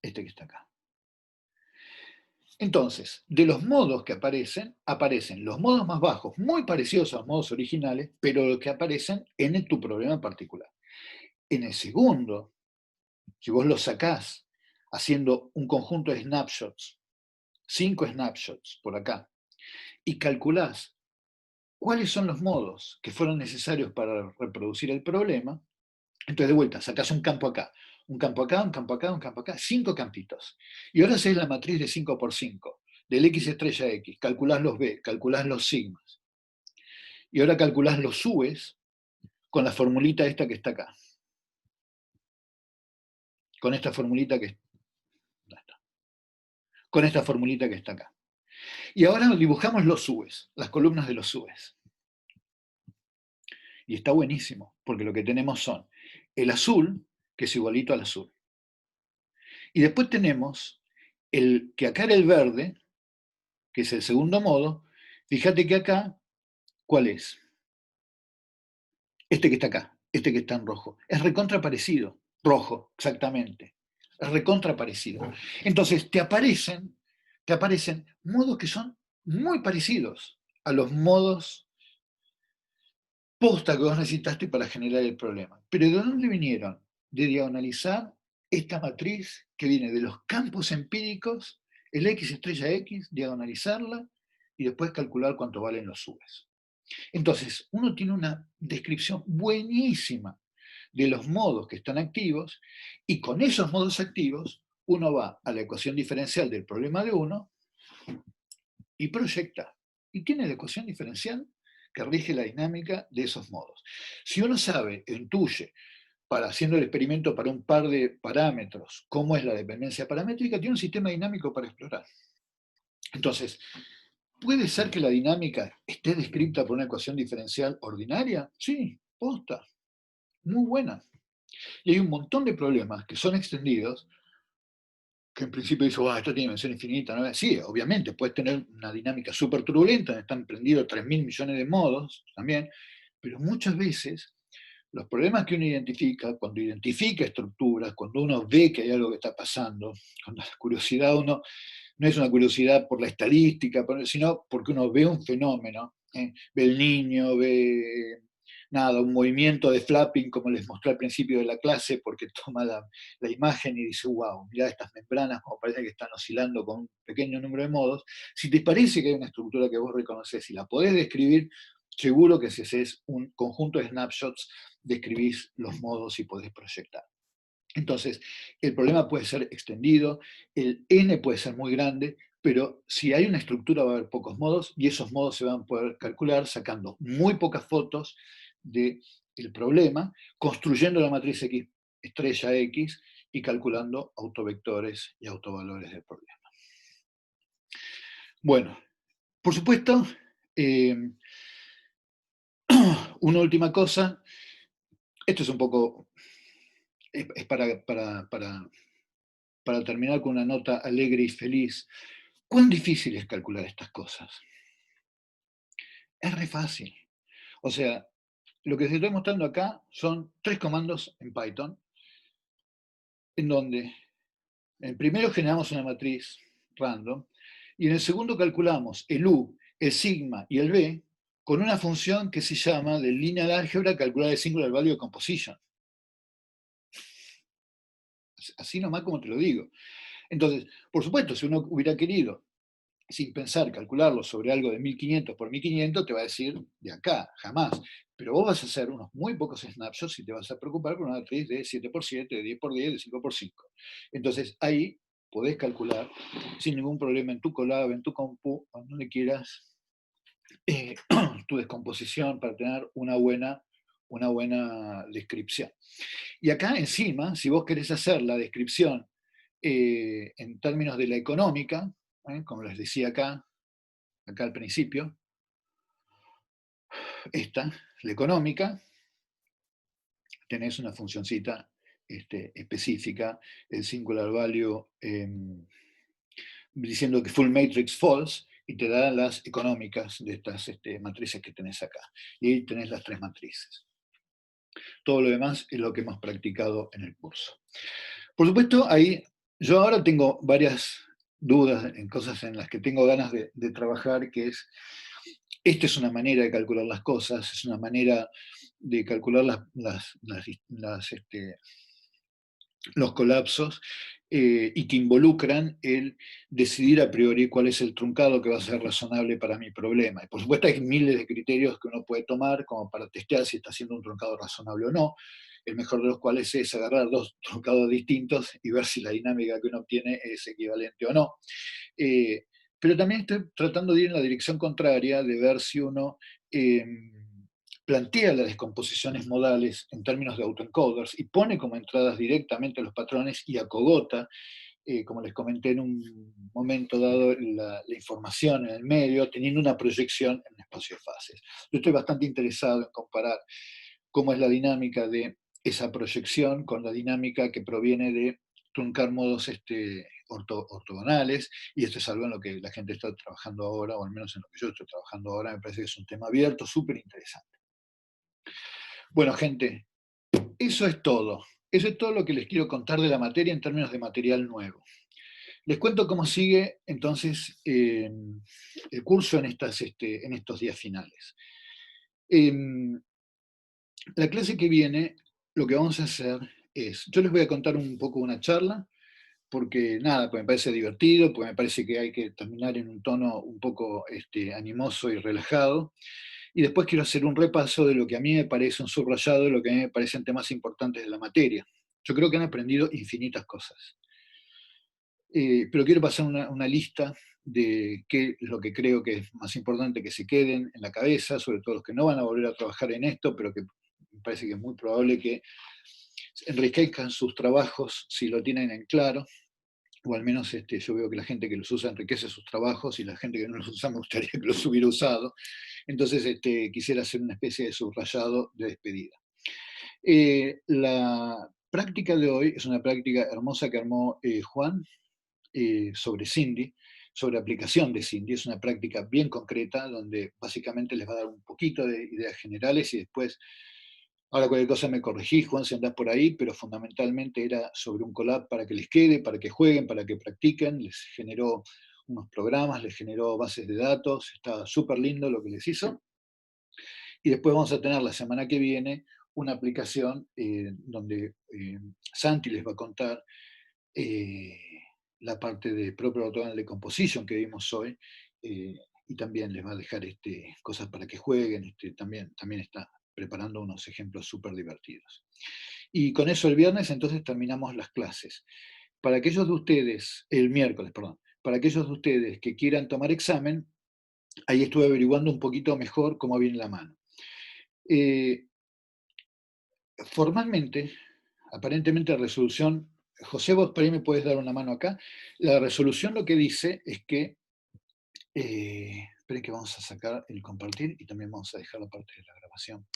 Este que está acá. Entonces, de los modos que aparecen los modos más bajos, muy parecidos a los modos originales, pero los que aparecen en tu problema particular. En el segundo, si vos lo sacás haciendo un conjunto de snapshots, 5 snapshots por acá, y calculás cuáles son los modos que fueron necesarios para reproducir el problema, entonces de vuelta, sacás un campo acá, un campo acá, un campo acá, un campo acá, 5 campitos. Y ahora haces la matriz de 5 por 5, del X estrella X, calculás los B, calculás los sigmas. Y ahora calculás los U's con la formulita esta que está acá. Con esta formulita que está. Con esta formulita que está acá. Y ahora dibujamos los U's, las columnas de los U's. Y está buenísimo, porque lo que tenemos son el azul, que es igualito al azul. Y después tenemos el que acá era el verde, que es el segundo modo. Fíjate que acá, ¿cuál es? Este que está acá, este que está en rojo. Es recontra parecido. Rojo, exactamente. Es recontra parecido. Entonces, te aparecen modos que son muy parecidos. a los modos posta que vos necesitaste para generar el problema. Pero ¿de dónde vinieron? De diagonalizar esta matriz que viene de los campos empíricos, el X estrella X, diagonalizarla y después calcular cuánto valen los subes. Entonces, uno tiene una descripción buenísima de los modos que están activos y con esos modos activos uno va a la ecuación diferencial del problema de uno y proyecta. Y tiene la ecuación diferencial que rige la dinámica de esos modos. Si uno sabe, intuye, para haciendo el experimento para un par de parámetros, cómo es la dependencia paramétrica, tiene un sistema dinámico para explorar. Entonces, ¿puede ser que la dinámica esté descrita por una ecuación diferencial ordinaria? Sí, posta, muy buena. Y hay un montón de problemas que son extendidos, que en principio dice, esto tiene dimensión infinita. ¿No? Sí, obviamente, puedes tener una dinámica súper turbulenta, donde están prendidos 3.000 millones de modos también, pero muchas veces los problemas que uno identifica, cuando identifica estructuras, cuando uno ve que hay algo que está pasando, cuando la curiosidad uno no es una curiosidad por la estadística, sino porque uno ve un fenómeno, ve el niño, ve nada, un movimiento de flapping, como les mostré al principio de la clase, porque toma la imagen y dice, wow, mirá estas membranas, como parece que están oscilando con un pequeño número de modos. Si te parece que hay una estructura que vos reconoces y la podés describir, seguro que si haces un conjunto de snapshots, describís los modos y podés proyectar. Entonces, el problema puede ser extendido, el n puede ser muy grande, pero si hay una estructura va a haber pocos modos y esos modos se van a poder calcular sacando muy pocas fotos del problema, construyendo la matriz X, estrella X y calculando autovectores y autovalores del problema. Bueno, por supuesto, una última cosa, esto es un poco, es para terminar con una nota alegre y feliz. ¿Cuán difícil es calcular estas cosas? Es re fácil. O sea, lo que les estoy mostrando acá son 3 comandos en Python, en donde en primero generamos una matriz random, y en el segundo calculamos el U, el sigma y el B con una función que se llama de lineal álgebra calcular el singular value composition. Así nomás como te lo digo. Entonces, por supuesto, si uno hubiera querido sin pensar, calcularlo sobre algo de 1500 por 1500, te va a decir de acá, jamás. Pero vos vas a hacer unos muy pocos snapshots y te vas a preocupar por una matriz de 7x7, de 10x10, de 5x5. Entonces ahí podés calcular sin ningún problema en tu colab, en tu compu, donde quieras, tu descomposición para tener una buena descripción. Y acá encima, si vos querés hacer la descripción en términos de la económica, como les decía acá al principio, esta, la económica, tenés una funcioncita específica, el singular value, diciendo que full matrix false, y te da las económicas de estas matrices que tenés acá. Y ahí tenés las 3 matrices. Todo lo demás es lo que hemos practicado en el curso. Por supuesto, ahí yo ahora tengo varias dudas en cosas en las que tengo ganas de trabajar, que es, esta es una manera de calcular las cosas, es una manera de calcular los colapsos y que involucran el decidir a priori cuál es el truncado que va a ser razonable para mi problema. Y por supuesto hay miles de criterios que uno puede tomar como para testear si está haciendo un truncado razonable o no, el mejor de los cuales es agarrar 2 truncados distintos y ver si la dinámica que uno obtiene es equivalente o no. Pero también estoy tratando de ir en la dirección contraria, de ver si uno plantea las descomposiciones modales en términos de autoencoders y pone como entradas directamente los patrones y acogota, como les comenté en un momento dado, la información en el medio, teniendo una proyección en un espacio de fases. Yo estoy bastante interesado en comparar cómo es la dinámica de esa proyección con la dinámica que proviene de truncar modos ortogonales, y esto es algo en lo que la gente está trabajando ahora, o al menos en lo que yo estoy trabajando ahora, me parece que es un tema abierto, súper interesante. Bueno, gente, eso es todo. Eso es todo lo que les quiero contar de la materia en términos de material nuevo. Les cuento cómo sigue entonces el curso en estos días finales. La clase que viene, lo que vamos a hacer es, yo les voy a contar un poco una charla, porque nada, pues me parece divertido, porque me parece que hay que terminar en un tono un poco animoso y relajado. Y después quiero hacer un repaso de lo que a mí me parece un subrayado, de lo que a mí me parecen temas importantes de la materia. Yo creo que han aprendido infinitas cosas. Pero quiero pasar una lista de qué es lo que creo que es más importante que se queden en la cabeza, sobre todo los que no van a volver a trabajar en esto, pero que me parece que es muy probable que enriquezcan sus trabajos si lo tienen en claro, o al menos yo veo que la gente que los usa enriquece sus trabajos y la gente que no los usa me gustaría que los hubiera usado. Entonces quisiera hacer una especie de subrayado de despedida. La práctica de hoy es una práctica hermosa que armó Juan sobre Cindy, sobre aplicación de Cindy. Es una práctica bien concreta donde básicamente les va a dar un poquito de ideas generales y después, ahora cualquier cosa me corregís, Juan, si andás por ahí, pero fundamentalmente era sobre un collab para que les quede, para que jueguen, para que practiquen. Les generó unos programas, les generó bases de datos, está súper lindo lo que les hizo. Y después vamos a tener la semana que viene una aplicación donde Santi les va a contar la parte de Proper Orthogonal Decomposition que vimos hoy, y también les va a dejar cosas para que jueguen, también está preparando unos ejemplos súper divertidos. Y con eso el viernes entonces terminamos las clases. Para aquellos de ustedes, el miércoles, perdón, para aquellos de ustedes que quieran tomar examen, ahí estuve averiguando un poquito mejor cómo viene la mano. Formalmente, aparentemente la resolución, José, vos por ahí me puedes dar una mano acá, la resolución lo que dice es que, esperen que vamos a sacar el compartir y también vamos a dejar la parte de la grabación.